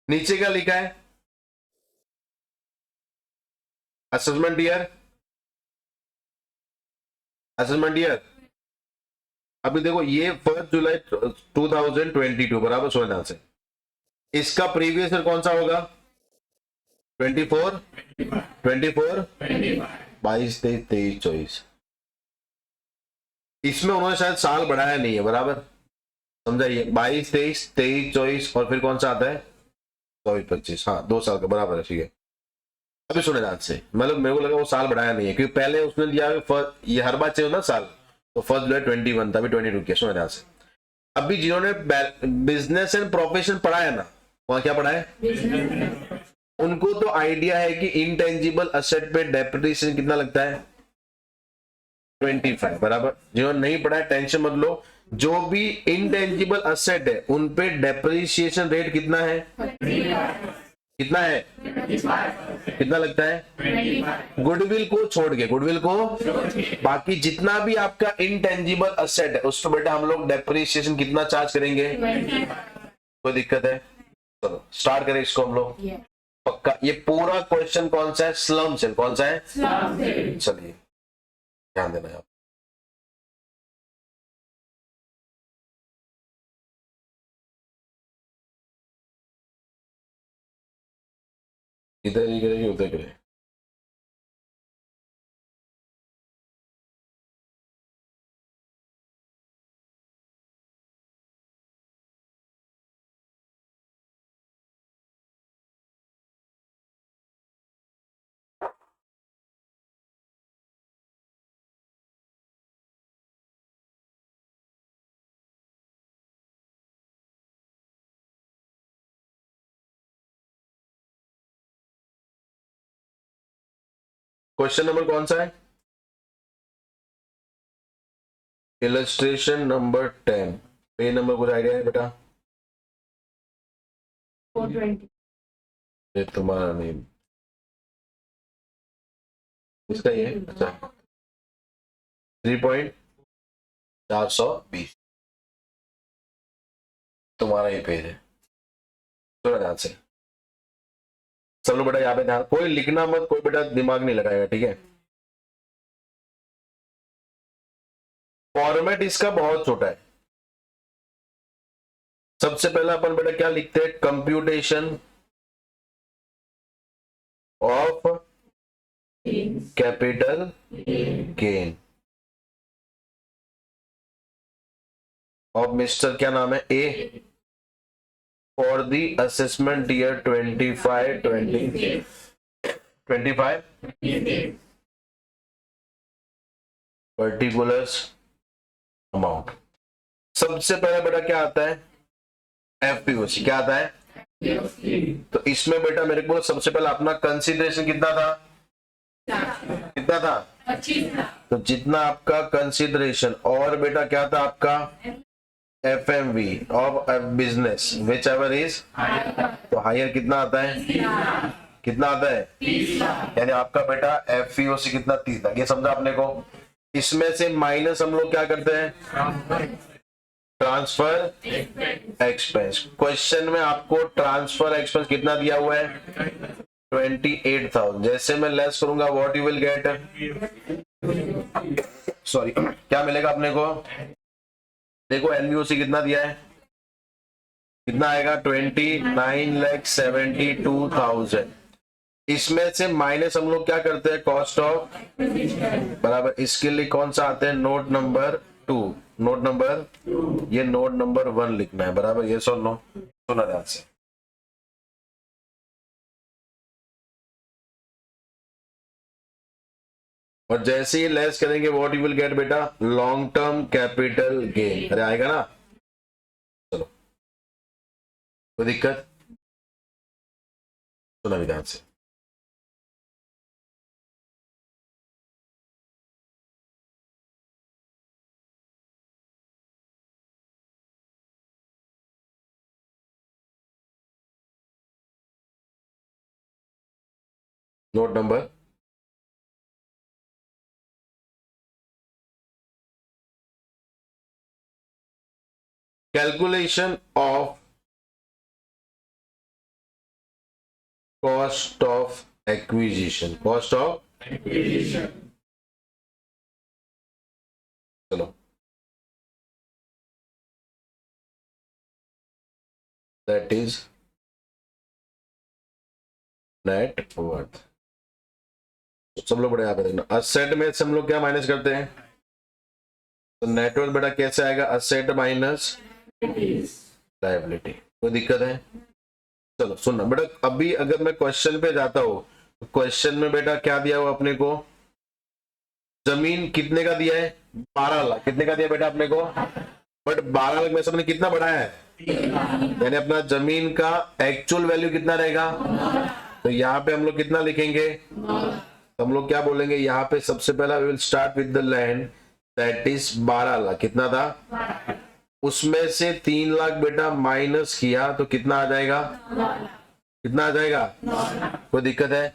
S1: नीचे क्या लिखा है, असेसमेंट ईयर, असेसमेंट ईयर। अभी देखो ये 1 जुलाई 2022, बराबर। सोचना से इसका प्रीवियस ईयर कौन सा होगा, 24, 22, 23, 24। इसमें उन्होंने शायद साल बढ़ाया नहीं है, बराबर, समझाइए। 22, 23, 24 और फिर कौन सा आता है 24, 25, हाँ 2 साल का, बराबर है, ठीक है। अभी सुने ध्यान से, मतलब मेरे को लगा वो साल बढ़ाया नहीं है, क्योंकि पहले उसने दिया ये हर बार चाहिए ना साल, तो फर्स्ट जो है 21 था, अभी 22 किया, सुना ध्यान से। अभी जिन्होंने बिजनेस एंड प्रोफेशन पढ़ा है ना, वहां क्या पढ़ा है, उनको तो आइडिया है कि इनटेंजिबल असेट पे डेप्रिसिएशन कितना लगता है, 25, बराबर। जिन्होंने नहीं पढ़ा है टेंशन मत लो, जो भी इनटेंजिबल असेट है उन पे डेप्रिसिएशन रेट कितना है, कितना है, कितना लगता है, गुडविल को छोड़ के, गुडविल को, बाकी जितना भी आपका इनटेंजिबल असेट है उस पर बेटा हम लोग डेप्रिसिएशन कितना चार्ज करेंगे, कोई दिक्कत है, चलो स्टार्ट करें इसको हम लोग, पक्का। ये पूरा क्वेश्चन कौन सा है, स्लम सेल, कौन सा है, चलिए ध्यान देना है। इधर ही करेगी उधर करे, क्वेश्चन नंबर कौन सा है, इलस्ट्रेशन नंबर 10, पेज नंबर कुछ आइडिया है बेटा,
S2: 420।
S1: ये तुम्हारा नहीं, इसका ये, अच्छा 3.420, तुम्हारा ये पेज है, थोड़ा ध्यान से सब लोग बेटा, यहाँ पे ध्यान, कोई लिखना मत, कोई बेटा दिमाग नहीं लगाएगा, ठीक है। फॉर्मेट इसका बहुत छोटा है। सबसे पहले अपन बेटा क्या लिखते हैं, computation of capital gain of mister, क्या नाम है, A, for the assessment year 25 particulars amount. सबसे पहले बेटा क्या आता है, एफपीओसी, क्या आता है, तो इसमें बेटा मेरे को सबसे पहले अपना कंसीडरेशन कितना था, कितना था, तो जितना आपका कंसीडरेशन, और बेटा क्या था आपका FMV of business which ever is, तो हायर कितना आता है, कितना आता है, यानी आपका बेटा एफईओसी कितना, 30 था, ये समझा आपने को। इसमें से माइनस हम लोग क्या करते हैं, ट्रांसफर एक्सपेंस। क्वेश्चन में आपको ट्रांसफर एक्सपेंस कितना दिया हुआ है, 28,000। जैसे मैं लेस करूंगा what you will get, sorry क्या मिलेगा अपने को, देखो एनबीओसी कितना दिया है, कितना आएगा, 29,72,000। इसमें से माइनस हम लोग क्या करते हैं, कॉस्ट ऑफ, बराबर। इसके लिए कौन सा आते हैं, नोट नंबर 2, नोट नंबर, ये नोट नंबर 1 लिखना है, बराबर, ये सुन लो, सुना ध्यान से। और जैसे ही लेस करेंगे व्हाट यू विल गेट बेटा, लॉन्ग टर्म कैपिटल गेन, अरे आएगा ना, चलो कोई दिक्कत, सुना भी ध्यान से। Note number, calculation of cost of acquisition, cost of acquisition, चलो दैट इज नेट वर्थ। सब लोग बड़े यहाँ पे देखना, असेट में से हम लोग क्या माइनस करते हैं, तो नेटवर्थ बेटा कैसे आएगा, असेट माइनस लायबिलिटी, कोई दिक्कत है, चलो सुनना बेटा। अभी अगर मैं क्वेश्चन पे जाता हूं, तो क्वेश्चन में बेटा क्या दिया हुआ अपने को, जमीन कितने का दिया है? 12 लाख। कितने का दिया बेटा अपने को? बट 12 लाख में से अपने कितना बढ़ाया है? यानी अपना जमीन का एक्चुअल वैल्यू कितना रहेगा? तो यहाँ पे हम लोग कितना लिखेंगे? तो हम लोग क्या बोलेंगे यहाँ पे? सबसे पहला we will start with the land that is 12 lakh. कितना था? उसमें से 3 लाख बेटा माइनस किया तो कितना आ जाएगा? कितना आ जाएगा? कोई दिक्कत है?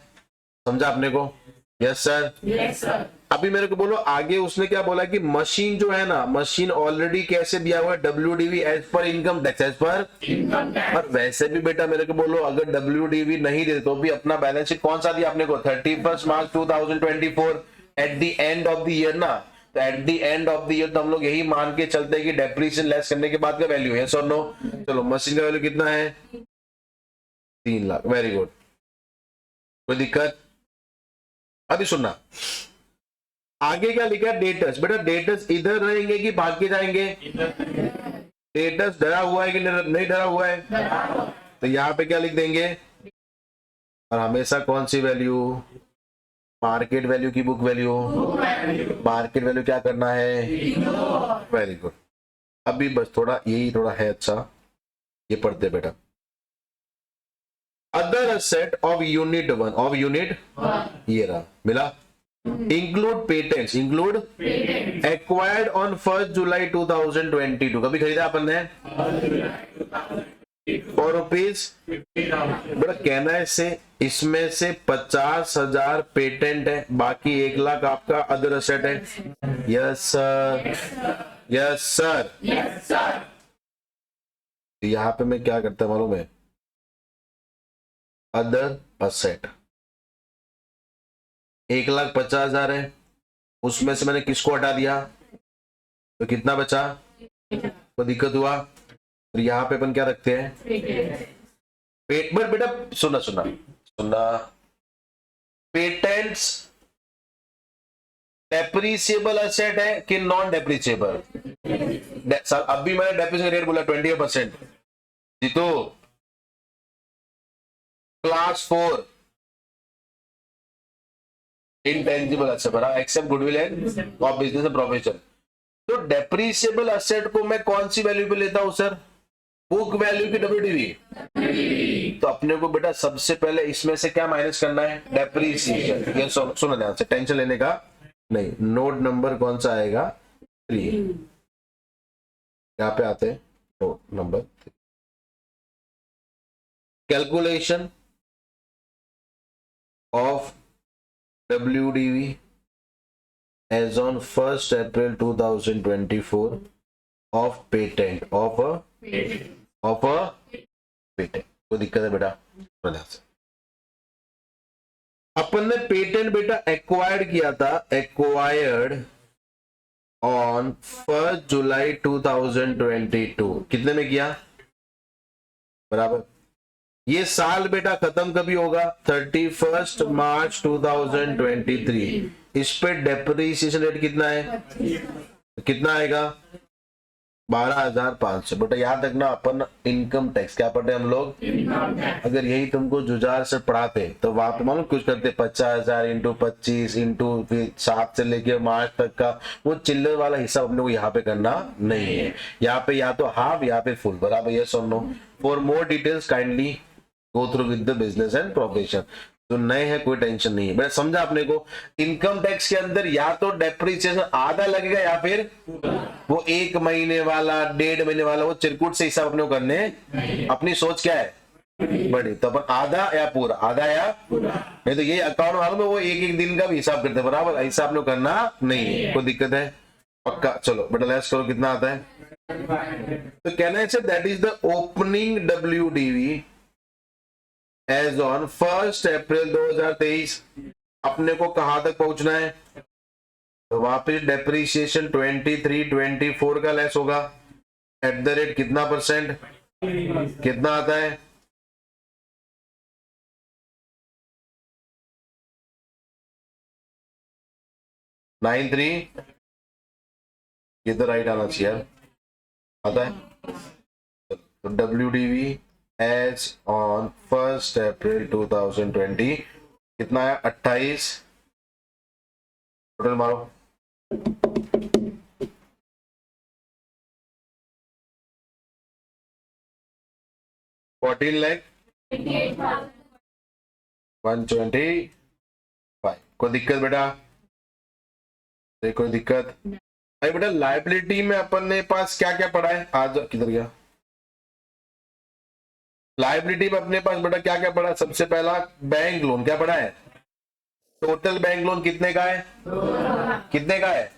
S1: समझा अपने को? Yes sir.
S2: Yes sir.
S1: अभी मेरे को बोलो आगे उसने क्या बोला कि मशीन जो है ना, मशीन ऑलरेडी कैसे दिया हुआ है? WDV as per income tax, as per
S2: income tax.
S1: और वैसे भी बेटा मेरे को बोलो अगर WDV नहीं दे तो भी अपना बैलेंस शीट कौन सा दिया अपने को? 31 मार्च 2024 at the end of the year ना। तो at the end of the year तो हम लोग यही मान के चलते हैं कि डेप्रिसिएशन लेस करने के बाद का वैल्यू है, सो नो। चलो मशीन का वैल्यू कितना है? 3 लाख। Very good. कोई दिक्कत? अभी सुनना आगे क्या लिखा है? डेटर्स। बेटा डेटर्स इधर रहेंगे कि भाग के जाएंगे? डेटर्स डरा हुआ है कि नहीं डरा हुआ है? तो यहाँ पे क्या लिख देंगे? और हमेशा कौन सी वैल्यू? मार्केट वैल्यू की बुक वैल्यू? मार्केट वैल्यू क्या करना है? Very good. अभी बस थोड़ा यही थोड़ा है अच्छा, ये पढ़ते बेटा। Other asset of unit 1, of unit ये रहा, मिला। Include patents, include acquired on 1 जुलाई 2022। कभी खरीदा अपन ने? और रुपीज बड़ा कहना है से इसमें से 50,000 पेटेंट है, बाकी 1 लाख आपका अदर असेट है। Yes sir. Yes sir.
S2: Yes sir.
S1: यहां पे मैं क्या करता मालूम है? अदर असेट 1,50,000 है, उसमें से मैंने किसको हटा दिया तो कितना बचा? तो दिक्कत हुआ। और यहाँ पे अपन क्या रखते हैं? बेटा सुना सुना सुना, पेटेंट्स डेप्रिसिएबल असेट है कि नॉन डेप्रिसिएबल? अभी मैंने डेप्रिसिएशन रेट बोला 20%। जीतो क्लास 4 इंटेंजिबल असेट बना except goodwill and of business and profession. तो डेप्रिसिएबल असेट को मैं कौन सी वैल्यू पे लेता हूं सर? बुक वैल्यू की WDV। तो अपने को बेटा सबसे पहले इसमें से क्या माइनस करना है? डेप्रिसिएशन। ये सुनो ध्यान से, टेंशन लेने का नहीं। नोट नंबर कौन सा आएगा? 3। यहाँ पे आते हैं note number 3। Calculation of WDV as on 1st April 2024 of patent of a patent। कोई दिक्कत है बेटा? अपन ने पेटेंट बेटा एक्वायर्ड किया था, एक्वायर्ड ऑन 1 जुलाई 2022। कितने में किया? बराबर। ये साल बेटा खत्म कभी होगा? 31 मार्च 2023। इस पे डेप्रिसिएशन रेट कितना है? कितना आएगा? 12,500। बेटा याद रखना अपन इनकम टैक्स क्या पढ़ते हैं हम लोग? अगर यही तुमको जुझार से पढ़ाते तो वहां पे मालूम कुछ करते 50,000 इंटू 25 इंटू 7 से लेके मार्च तक का वो चिल्लर वाला हिसाब अपने को यहाँ पे करना नहीं है। यहाँ पे या तो हाफ या पे फुल। बराबर? यस और no? For more details kindly go through with the business and profession. जो नए हैं कोई टेंशन नहीं है। मैं समझा अपने को? इनकम टैक्स के अंदर या तो डेप्रिसिएशन आधा लगेगा या फिर वो 1 महीने वाला 1.5 महीने वाला वो चिरकुट से हिसाब अपने को करने। अपनी सोच क्या है? बड़ी। तो अपन आधा या पूरा, आधा या नहीं तो ये अकाउंट मालूम है वो एक दिन का भी हिसाब करते। बराबर? ऐसा अपने को करना नहीं है। कोई दिक्कत है? पक्का? चलो बेटा लेस करो, कितना आता है? तो कहना है that is the opening WDV as on 1 April 2023। अपने को कहां तक पहुंचना है? तो वापिस डेप्रिसिएशन 23-24 का लेस होगा एट द रेट कितना %? कितना आता है? 93। ये तो राइट आना चाहिए। आता है? तो WDV एज ऑन 1 अप्रैल 2020 कितना है? 28। टोटल मारो 14,125। कोई दिक्कत बेटा? कोई दिक्कत? भाई बेटा लाइबिलिटी में अपन ने पास क्या क्या पढ़ा है? आज किधर गया? लाइबिलिटी में अपने पास बेटा क्या क्या पढ़ा? सबसे पहला बैंक लोन क्या पढ़ा है? टोटल बैंक लोन कितने का है? कितने का है?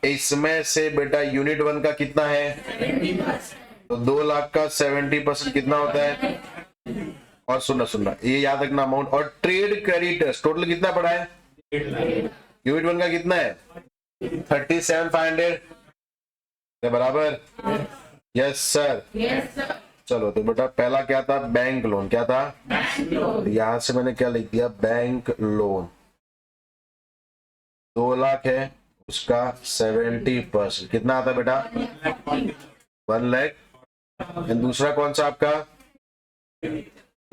S1: इसमें से बेटा यूनिट 1 का कितना है? तो 2 लाख का 70% कितना होता है? और सुनना ये याद रखना अमाउंट। और ट्रेड क्रेडिटर्स टोटल कितना पड़ा है? यूनिट 1 का कितना है? 37,500 बराबर। Yes sir. चलो तो बेटा पहला क्या था? Bank loan. क्या था? यहां से मैंने क्या लिख दिया? बैंक लोन 2 लाख है, उसका 70% कितना आता है बेटा? 1 लाख। दूसरा कौन सा आपका?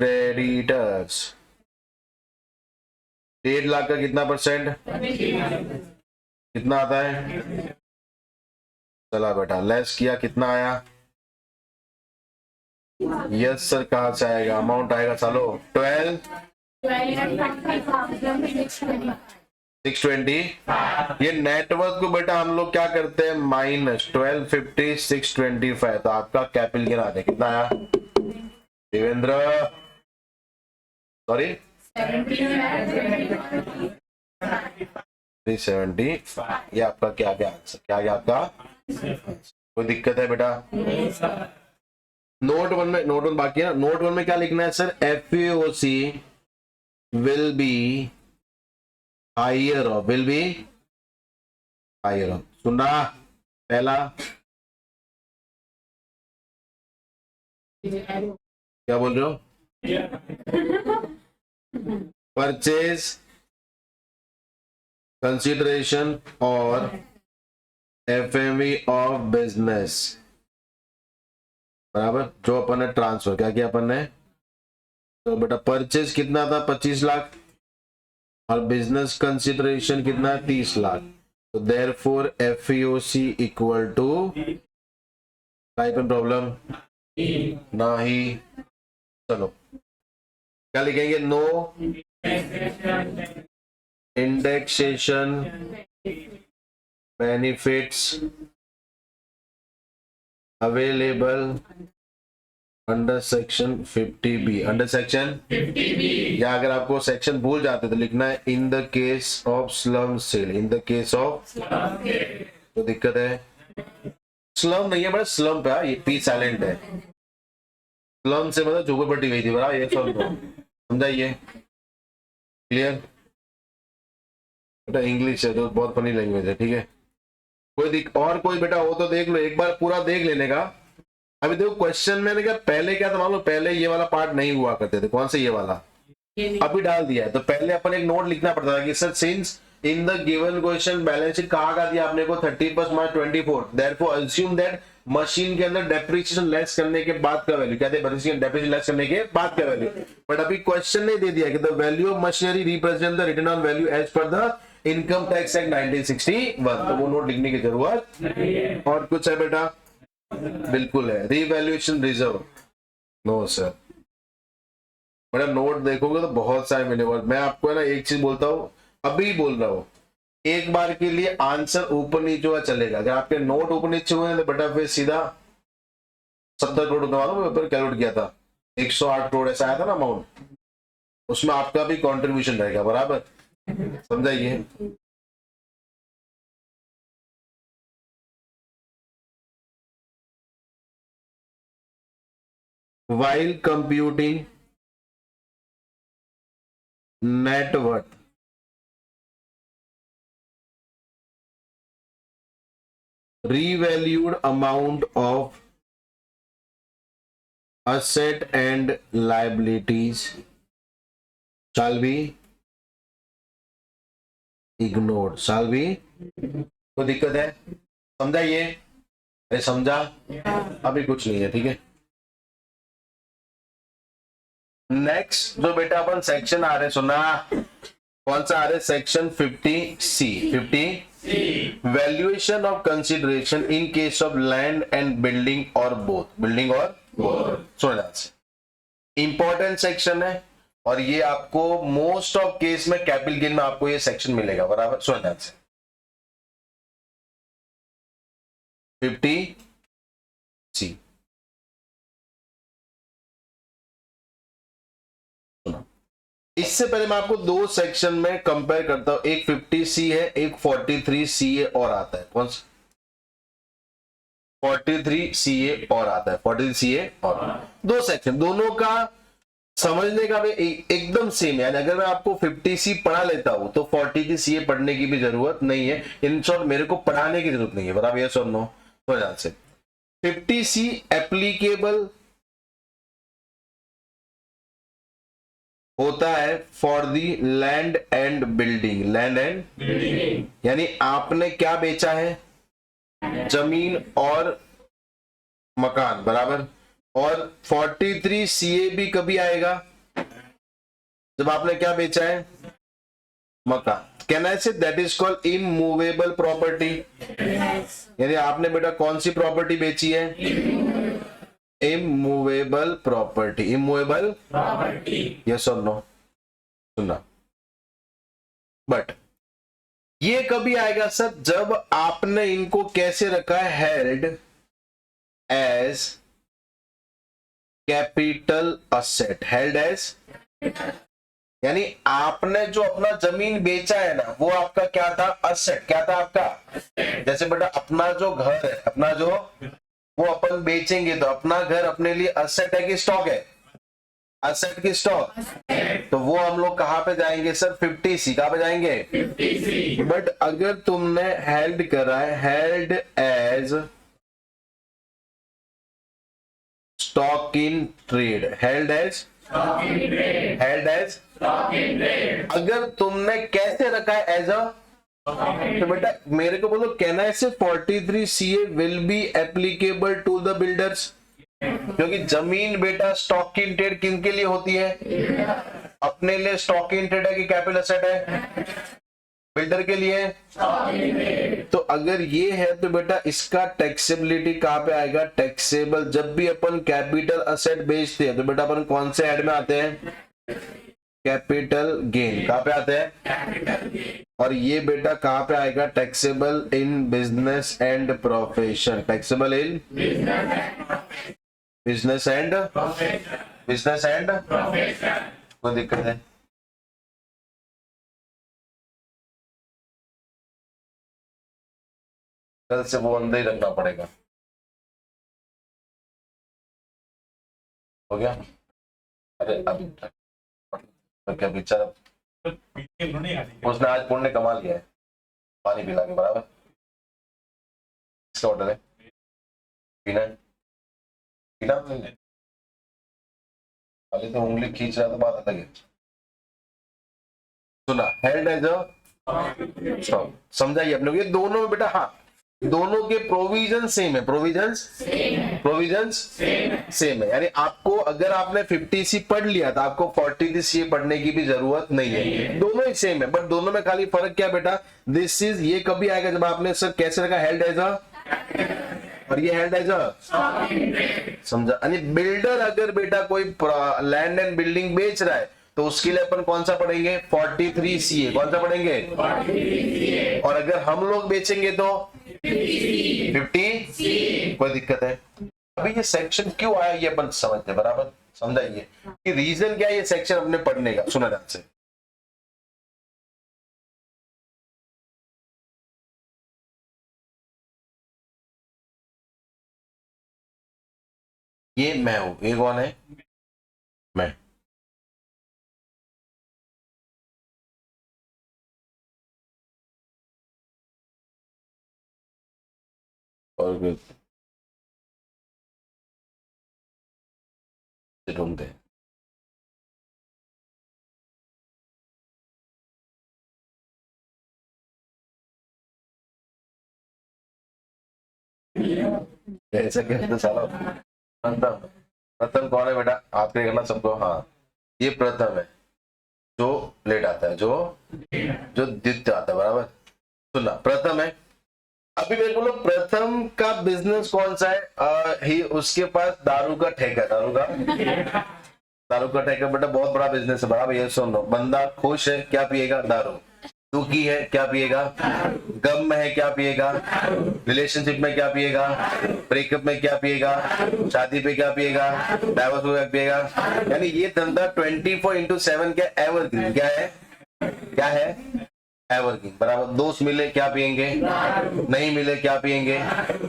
S1: क्रेडिटर्स 1.5 लाख का कितना परसेंट? कितना आता है? चला बेटा लेस किया, कितना आया? Yes sir. कहां से आएगा? अमाउंट आएगा चलो 12,620। ये नेटवर्क को बेटा हम लोग क्या करते हैं? माइनस 1250 625। तो आपका कैपिटल गिना दे, कितना आया देवेंद्र? सॉरी 370। ये आपका क्या गया आंसर? क्या गया आपका? कोई दिक्कत है बेटा? नोट 1 में, नोट 1 बाकी है ना। नोट 1 में क्या लिखना है sir? FEOC will be higher of, will be higher of. सुना पहला क्या बोल रहे हो? परचेज कंसिडरेशन और FME ऑफ बिजनेस बराबर। जो अपन ने ट्रांसफर क्या किया अपन ने? तो बेटा परचेज कितना था? 25 लाख। और बिजनेस कंसिडरेशन कितना है? 30 लाख। तो therefore FEOC equal to type and problem नहीं। चलो क्या लिखेंगे? No indexation benefits available under section 50B। Under section 50B। या अगर आपको सेक्शन भूल जाते तो लिखना है in the case of slump sale. In the case of तो दिक्कत है? स्लम नहीं है बड़ा, स्लम पे ये पी साइलेंट है। स्लम से मतलब झोपड़पट्टी गई थी बड़ा, ये समझाइए। क्लियर बेटा? इंग्लिश है तो बहुत फनी लैंग्वेज है, ठीक है। और कोई बेटा हो तो देख लो, एक बार पूरा देख लेने का। अभी देखो क्वेश्चन में क्या पहले क्या था मालूम? पहले ये वाला पार्ट नहीं हुआ करते थे। कौन सा? ये वाला अभी डाल दिया है। तो पहले अपन एक नोट लिखना पड़ता था कि sir since in the given question balance sheet कहाँ का दिया आपने को 30 + March 24, therefore assume that machine के अंदर डेप्रिसिएशन लेस करने के बाद का वैल्यू क्या थे? डेप्रिसिएशन लेस करने के बाद का वैल्यू। बट अभी क्वेश्चन नहीं दे दिया कि the value of machinery represent the return on value as per the income tax act 1961। तो वो नोट लिखने की जरूरत और कुछ है बेटा? बिल्कुल है। Revaluation reserve no sir. मेरा नोट देखोगे तो बहुत सारे मिलेगा। मैं आपको है ना एक चीज बोलता हूँ, अभी बोल रहा हूँ, एक बार के लिए आंसर ऊपर नीचे हुआ चलेगा। अगर आपके नोट ऊपर नीचे हुए तो बेटा फिर सीधा 70 करोड़ पेपर कैलकुलेट किया था, 108 करोड़ ऐसा आया था ना अमाउंट, उसमें आपका भी कंट्रीब्यूशन रहेगा बराबर। समझाइए। while computing net worth revalued amount of asset and liabilities shall be ignored। shall be कोई दिक्कत है? समझाइए। अरे समझा? अभी कुछ नहीं है, ठीक है। नेक्स्ट जो बेटा अपन सेक्शन आ रहे, सुना कौन सा आ रहे? Section 50C। 50 valuation of consideration in case of land and building और बोथ, बिल्डिंग और बोथ। सुन ध्यान से, इंपॉर्टेंट सेक्शन है और ये आपको मोस्ट ऑफ केस में कैपिटल गेन में आपको ये सेक्शन मिलेगा, बराबर। सुन ध्यान से, 50C इससे पहले मैं आपको दो सेक्शन में कंपेयर करता हूं, एक 50C है, एक 43CA और आता है। कौन सा? 43CA और आता है, 43CA और दो सेक्शन, दोनों का समझने का भी एकदम सेम है। अगर मैं आपको 50C पढ़ा लेता हूं तो 43CA पढ़ने की भी जरूरत नहीं है। इन शॉर्ट मेरे को पढ़ाने की जरूरत नहीं है, बराबर। ये सुन लो तो ध्यान से, 50C एप्लीकेबल होता है for the land and building, land and building, यानी आपने क्या बेचा है? जमीन और मकान, बराबर। और 43CA भी कभी आएगा जब आपने क्या बेचा है? मकान। Can I say that is called immovable property. यानी आपने बेटा कौन सी प्रॉपर्टी बेची है? Immovable property, immovable property, yes और नो? सुनना, बट ये कभी आएगा सर जब आपने इनको कैसे रखा है? Held as capital asset, held as, यानी आपने जो अपना जमीन बेचा है ना, वो आपका क्या था? असेट। क्या था आपका? जैसे बेटा अपना जो घर है, अपना जो, वो अपन बेचेंगे तो अपना घर अपने लिए असेट है कि स्टॉक है? असेट की स्टॉक। तो वो हम लोग कहां पे जाएंगे सर? 50C। कहां पे जाएंगे? 50C। बट अगर तुमने हेल्ड करा है, held as stock in trade, held as, held as stock in trade, अगर तुमने कैसे रखा है? एज अ, तो बेटा मेरे को बोलो, can I say 43CA will be applicable to the builders? क्योंकि जमीन बेटा स्टॉक इन ट्रेड किनके लिए होती है? अपने लिए स्टॉक इन ट्रेड है कि कैपिटल एसेट है? बिल्डर के लिए। तो अगर ये है तो बेटा इसका टैक्सेबिलिटी कहां पे आएगा? टैक्सेबल। जब भी अपन कैपिटल एसेट बेचते हैं तो बेटा अपन कौन से हेड में आते हैं? Capital gain. कहां पे आते हैं? और ये बेटा कहां पे आएगा? Taxable in business and profession, taxable in business and, business and कोई दिक्कत है? कल से वो अंदर ही रखना पड़ेगा, हो गया? अरे अभी तो क्या बेचारा, उसने आज पुण्य कमा लिया है पानी पिला के, बराबर। इसका ऑर्डर है पीना, पीना खाली तो उंगली खींच रहा तो बात अलग है। सुना, हेल्ड एज अ स्टॉक, समझाइए अपने को। ये दोनों में बेटा, हाँ दोनों के प्रोविजन सेम है, प्रोविजंस सेम है। यानी आपको अगर आपने 50C पढ़ लिया तो आपको 43CA पढ़ने की भी जरूरत नहीं है, दोनों ही सेम है। बट दोनों में खाली फर्क क्या बेटा? दिस इज, ये कभी आएगा जब आपने सर कैसे रखा? हेल्ड एज अ, और ये हेल्ड एज अ, समझा? यानी बिल्डर अगर बेटा कोई लैंड एंड बिल्डिंग बेच रहा है तो उसके लिए अपन कौन सा पढ़ेंगे? 43CA। कौन सा पढ़ेंगे? 43CA। और अगर हम लोग बेचेंगे तो 50C। कोई दिक्कत है? अभी ये सेक्शन क्यों आया ये अपन समझते हैं, बराबर। समझाइए कि रीजन क्या है ये सेक्शन अपने पढ़ने का। सुना ध्यान से, ये मैं हूं, ये कौन है? मैं। और ढूंढते हैं, ऐसा कहते साला। प्रथम, प्रथम कौन है बेटा? आपके करना सबको, हाँ ये प्रथम है जो लेट आता है, जो द्वितीय आता है, बराबर। सुनना, प्रथम है। अभी मेरे को लोग प्रथम का बिजनेस कौन सा है? उसके पास दारू का ठेका, दारू का ठेका बेटा बहुत बड़ा बिजनेस है। बराबर, ये सुन लो, बंदा खुश है क्या पिएगा? दारू। दुखी है क्या पिएगा? गम में है क्या पिएगा? रिलेशनशिप में क्या पिएगा? ब्रेकअप में क्या पिएगा? शादी पे क्या पिएगा? डाइवोर्स में क्या पिएगा? यानी ये धंधा 24/7 क्या एवरग्रीन, क्या है? क्या है? एवरग्रीन। बराबर, दोस्त मिले क्या पिएंगे? नहीं मिले क्या पिएंगे?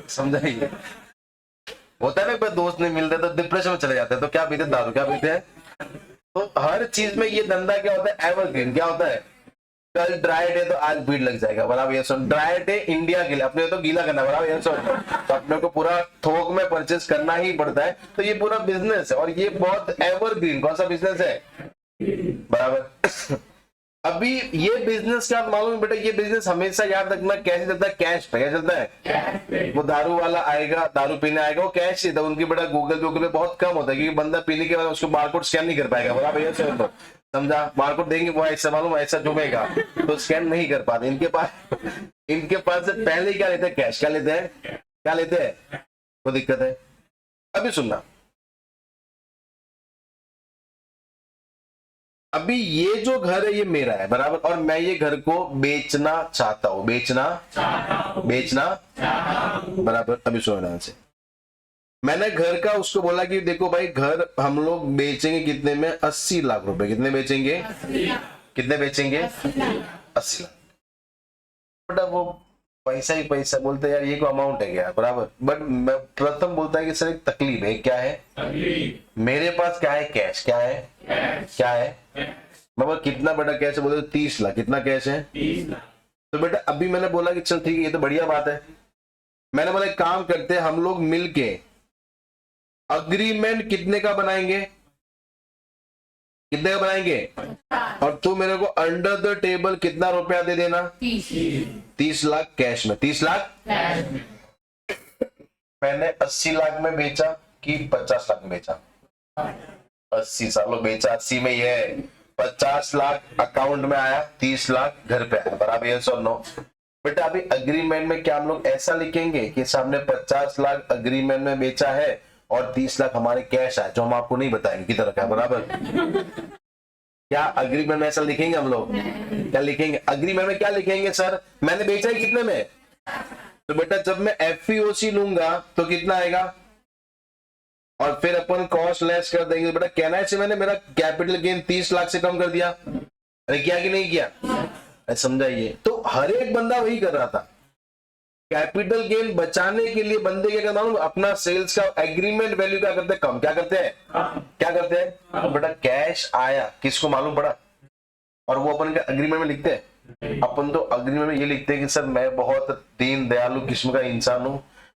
S1: समझाइए, होता है ना, पर दोस्त नहीं मिलते तो डिप्रेशन में चले जाते हैं, तो क्या पीते? दारू। क्या पीते हैं? तो हर चीज में ये धंधा क्या होता है? एवरग्रीन। क्या होता है? कल ड्राई डे तो आज भीड़ लग जाएगा। बराबर, ये सुन, ड्राई डे इंडिया के लिए, अपने तो गीला करना। बराबर, ये सुन, तो अपने को पूरा थोक में परचेस करना ही पड़ता है। तो ये पूरा बिजनेस है और ये बहुत एवरग्रीन। कौन सा बिजनेस है? बराबर। अभी ये बिजनेस क्या मालूम है बेटा? ये बिजनेस हमेशा याद रखना कैसे चलता है? कैश पे। क्या चलता है? वो दारू वाला आएगा, दारू पीने आएगा, वो कैश देता है। उनकी बेटा गूगल पे बहुत कम होता है, क्योंकि बंदा पीने के बाद उसको बारकोड स्कैन नहीं कर पाएगा। बराबर, ये समझ लो, समझा? बारकोड देंगे वो ऐसा मालूम ऐसा झूमेगा, तो स्कैन नहीं कर पाते। इनके पास से पहले क्या लेते हैं? कैश। क्या लेते हैं? क्या लेते हैं? वो दिक्कत है। अभी सुनना, अभी ये जो घर है ये मेरा है। बराबर, और मैं ये घर को बेचना चाहता हूं। बेचना बराबर। अभी सुनो ध्यान से, मैंने घर का उसको बोला कि देखो भाई, घर हम लोग बेचेंगे कितने में? 80 लाख रुपए। कितने बेचेंगे? कितने बेचेंगे? 80 लाख। बेटा वो पैसा ही पैसा बोलते यार, ये को अमाउंट है क्या? बराबर, बट प्रथम बोलता है कि सर एक तकलीफ है। क्या है? मेरे पास क्या है? कैश। क्या है? क्या है? मतलब कितना बेटा कैश है? बोलते 30 लाख। कितना कैश है? 30 लाख। तो बेटा अभी मैंने बोला कि चल ठीक है, ये तो बढ़िया बात है। मैंने बोला एक काम करते हैं, हम लोग मिलके अग्रीमेंट कितने का बनाएंगे? कितने का बनाएंगे? और तू मेरे को अंडर द टेबल कितना रुपया दे देना? 30 लाख कैश में। 30 लाख मैंने 80 लाख में बेचा कि 50 लाख में बेचा? 80 सालों बेचा, 80 में ये 50 लाख अकाउंट में आया, 30 लाख घर पे आया। बराबर, ये सुनो बेटा, अभी अग्रीमेंट में क्या हम लोग ऐसा लिखेंगे कि सामने 50 लाख अग्रीमेंट में बेचा है और 30 लाख हमारे कैश आए, जो हम आपको नहीं बताएंगे किधर रखा है? बराबर, क्या अग्रीमेंट में ऐसा लिखेंगे हम लोग? क्या लिखेंगे अग्रीमेंट में? क्या लिखेंगे सर? मैंने बेचा है कितने में? तो बेटा जब मैं FEOC लूंगा तो कितना आएगा? और फिर अपन कॉस्ट लेस कर देंगे। बेटा कहना है मैंने मेरा कैपिटल गेन 30 लाख से कम कर दिया। अरे किया कि नहीं किया? समझाइए। तो हर एक बंदा वही कर रहा था। कैपिटल गेन बचाने के लिए बंदे क्या करना, अपना सेल्स का एग्रीमेंट वैल्यू क्या करते हैं? कम। क्या करते हैं? क्या करते हैं? तो बेटा कैश आया, किसको मालूम पड़ा? और वो अपन का एग्रीमेंट में लिखते हैं। अपन तो एग्रीमेंट में ये लिखते हैं कि सर मैं बहुत दीन दयालु किस्म का इंसान हूं,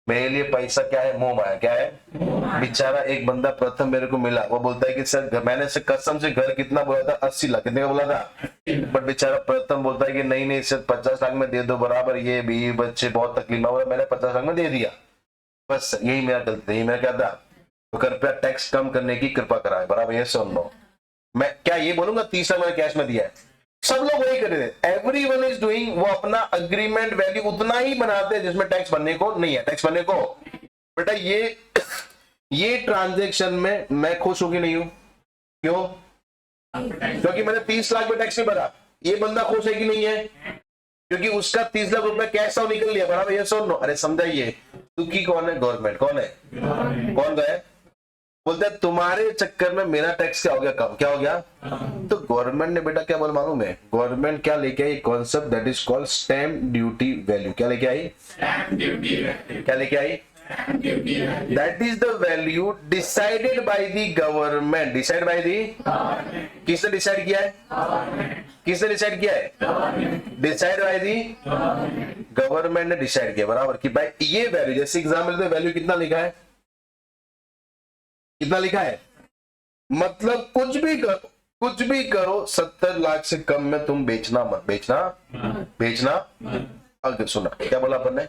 S1: मेरे लिए पैसा क्या है? मोह माया। क्या है? बेचारा एक बंदा प्रथम मेरे को मिला, वो बोलता है कि सर मैंने से कसम से घर कितना बोला था? 80 लाख। कितने का बोला था? बट बेचारा प्रथम बोलता है कि नहीं नहीं सर 50 लाख में दे दो। बराबर, ये बीवी बच्चे बहुत तकलीफ में, मैंने 50 लाख में दे दिया। बस यही मेरा गलती था, यही मेरा क्या था? तो कृपया टैक्स कम करने की कृपा कराए। बराबर, ये सुन लो, मैं क्या ये बोलूंगा 30 लाख मैंने कैश में दिया है? सब लोग वही कर रहे थे। एवरीवन इज डूइंग, वो अपना अग्रीमेंट वैल्यू उतना ही बनाते हैं जिसमें टैक्स बनने को नहीं है। टैक्स बनने को बेटा ये ट्रांजैक्शन में मैं खुश हूं कि नहीं हूं? क्यों? क्योंकि मैंने 30 लाख में टैक्स नहीं भरा। ये बंदा खुश है कि नहीं है? क्योंकि उसका 30 लाख रुपए कैश से निकल लिया। बराबर, ये सुन लो। अरे समझाइए, दुखी कौन है? गवर्नमेंट। कौन है? कौन गए? बोलते हैं तुम्हारे चक्कर में मेरा टैक्स क्या हो गया? कम। क्या हो गया? तो गवर्नमेंट ने बेटा क्या बोला मालूम है? गवर्नमेंट क्या लेके आई? Concept that is called stamp duty value. क्या लेके आई? क्या लेके आई? That is the value decided by the government. Decide by the, किसने डिसाइड किया है? किसने डिसाइड किया है? डिसाइड बाय द गवर्नमेंट ने डिसाइड किया। बराबर, कि भाई ये वैल्यू, जैसे एग्जाम्पल में वैल्यू कितना लिखा है? कितना लिखा है? मतलब कुछ भी करो 70 लाख से कम में तुम बेचना मत। बेचना अगर सुना क्या बोला अपन ने?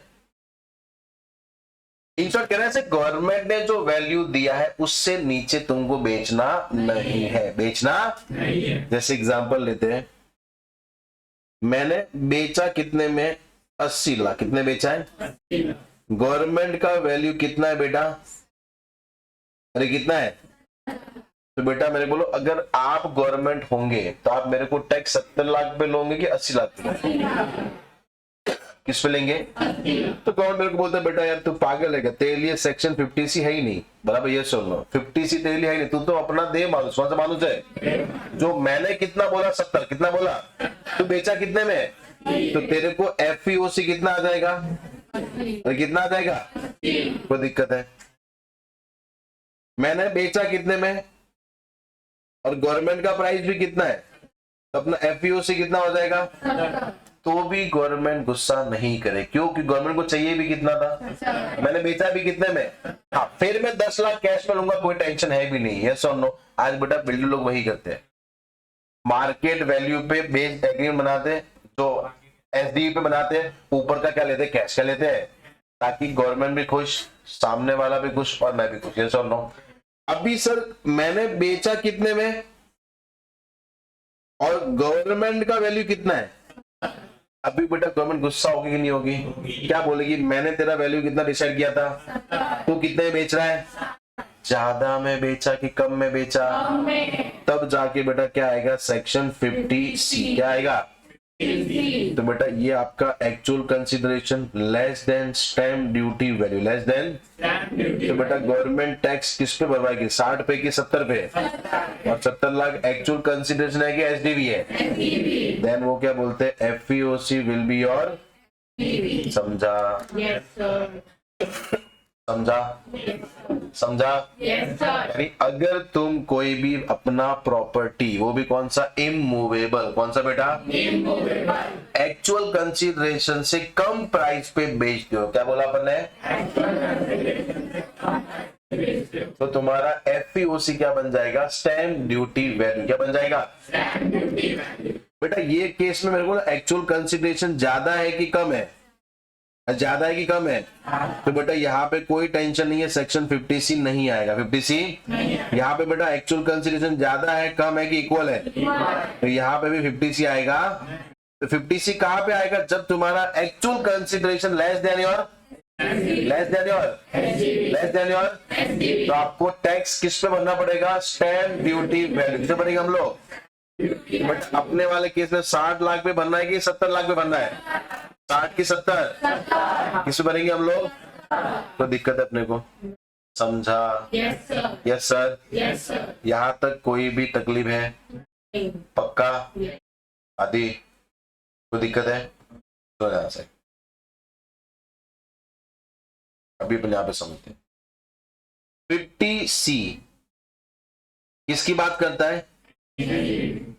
S1: इन शॉर्ट कहना है गवर्नमेंट ने जो वैल्यू दिया है उससे नीचे तुमको बेचना नहीं है। बेचना नहीं है। जैसे एग्जांपल लेते हैं, मैंने बेचा कितने में? 80 लाख। कितने बेचा है? गवर्नमेंट का वैल्यू कितना है बेटा? अरे कितना है? तो बेटा मेरे बोलो, अगर आप गवर्नमेंट होंगे तो आप मेरे को टैक्स 70 लाख पे लोगे कि 80 लाख पे लोगे? किस पे लेंगे? तो गवर्नमेंट मेरे को बोलता है बेटा यार तू पागल है क्या, तेरे लिए सेक्शन 50C है ही नहीं। बराबर, ये सुन लो, 50C तेरे लिए है नहीं, तू तो अपना दे मानुस, कौन सा मानुस है? जो मैंने कितना बोला 70, कितना बोला? तू बेचा कितने में? तो तेरे को FEOC कितना आ जाएगा? कितना आ जाएगा? कोई दिक्कत है? मैंने बेचा कितने में और गवर्नमेंट का प्राइस भी कितना है, तो अपना FEOC कितना हो जाएगा? तो भी गवर्नमेंट गुस्सा नहीं करे, क्योंकि गवर्नमेंट को चाहिए भी कितना था, मैंने बेचा भी कितने में। हाँ, फिर मैं 10 लाख कैश में लूंगा, कोई टेंशन है भी नहीं। यस और नो? आज बेटा बिल्डर लोग वही करते हैं, मार्केट वैल्यू पे बेस्ड एग्रीमेंट बनाते हैं, जो SDV पे बनाते हैं, ऊपर का क्या लेते हैं? कैश का लेते हैं, ताकि गवर्नमेंट भी खुश, सामने वाला भी खुश और मैं भी खुश। यस और नो? अभी सर मैंने बेचा कितने में और गवर्नमेंट का वैल्यू कितना है? अभी बेटा गवर्नमेंट गुस्सा होगी कि नहीं होगी? क्या बोलेगी? मैंने तेरा वैल्यू कितना डिसाइड किया था, तू कितने बेच रहा है? ज्यादा में बेचा कि कम में बेचा? तब जाके बेटा क्या आएगा? सेक्शन 50C क्या आएगा? तो बेटा ये आपका actual consideration less than stamp duty value, less than. तो बेटा गवर्नमेंट टैक्स किस पे भरवाएगी? 60 पे कि 70 पे? और 70 लाख एक्चुअल कंसिडरेशन है कि SDV है? देन वो क्या बोलते हैं? FEOC will be your. समझा? समझा? समझा? यानी अगर तुम कोई भी अपना प्रॉपर्टी, वो भी कौन सा? इमूवेबल। कौन सा बेटा? एक्चुअल कंसीडरेशन से कम प्राइस पे बेचते हो, क्या बोला अपन ने? तो तुम्हारा FEOC क्या बन जाएगा? Stamp duty value. क्या बन जाएगा? बेटा ये केस में मेरे को एक्चुअल कंसीडरेशन ज्यादा है कि कम है? ज्यादा है कि कम है? तो बेटा यहाँ पे कोई टेंशन नहीं है, सेक्शन 50C नहीं आएगा। 50C यहाँ पे बेटा एक्चुअल कंसीडरेशन ज्यादा है, कम है कि इक्वल है? तो यहाँ पे भी 50C आएगा। तो 50C कहाँ पे आएगा? जब तुम्हारा actual consideration less than your, less than your. तो आपको टैक्स किस पे भरना पड़ेगा? Stamp duty value. किसे भरेंगे हम लोग? बट अपने वाले केस में 60 लाख पे भरना है कि 70 लाख पे भरना है? 60 की 70 किस पे भरेंगे हम लोग? तो दिक्कत है अपने को। समझा? Yes sir. यहाँ तक कोई भी तकलीफ है? पक्का? आदि कोई दिक्कत है? तो यहाँ से अभी अपन यहाँ पे समझते हैं। 50C किसकी बात करता है?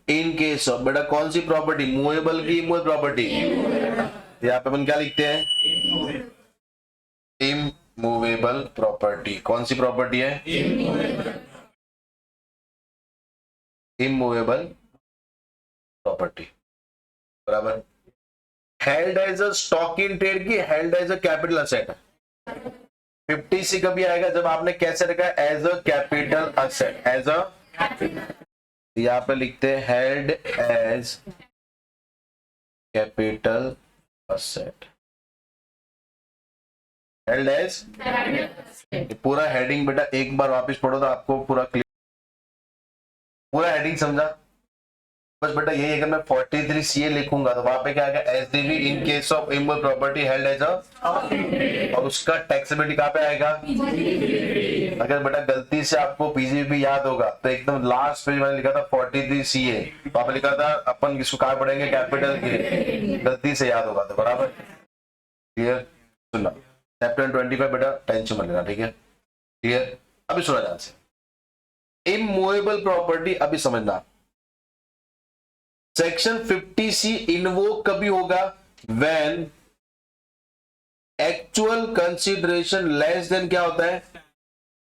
S1: इन केस ऑफ, बेटा कौन सी प्रॉपर्टी? मूवेबल की इमूवेबल प्रॉपर्टी? यहाँ पे अपन क्या लिखते हैं? Immovable property. कौन सी प्रॉपर्टी है? Immovable property. बराबर। Held as a stock in trade की held as a capital asset? 50C कभी आएगा जब आपने कैसे रखा है? As a capital asset. As a, यहाँ पे लिखते हैं held as capital asset. Held as, पूरा हेडिंग बेटा एक बार वापस पढ़ो तो आपको पूरा क्लियर, पूरा हेडिंग समझा? बस बेटा यही, अगर मैं 43CA लिखूंगा तो वहां पे क्या आएगा? SDV in case of immovable property held as a, और उसका टैक्सेबिलिटी कहाँ पे आएगा? अगर बेटा गलती से आपको PGB याद होगा तो एकदम लास्ट पेज मैंने लिखा था 43CA, वहां पे लिखा था अपन किसको कहाँ पढ़ेंगे? कैपिटल के। गलती से याद होगा तो बराबर क्लियर? सुनना, चैप्टर 25 बेटा टेंशन मत लेना, ठीक है? क्लियर? अभी सुना ध्यान से। इमूवेबल प्रॉपर्टी अभी समझना। सेक्शन 50C इन्वोक कभी होगा? When actual consideration less than, क्या होता है?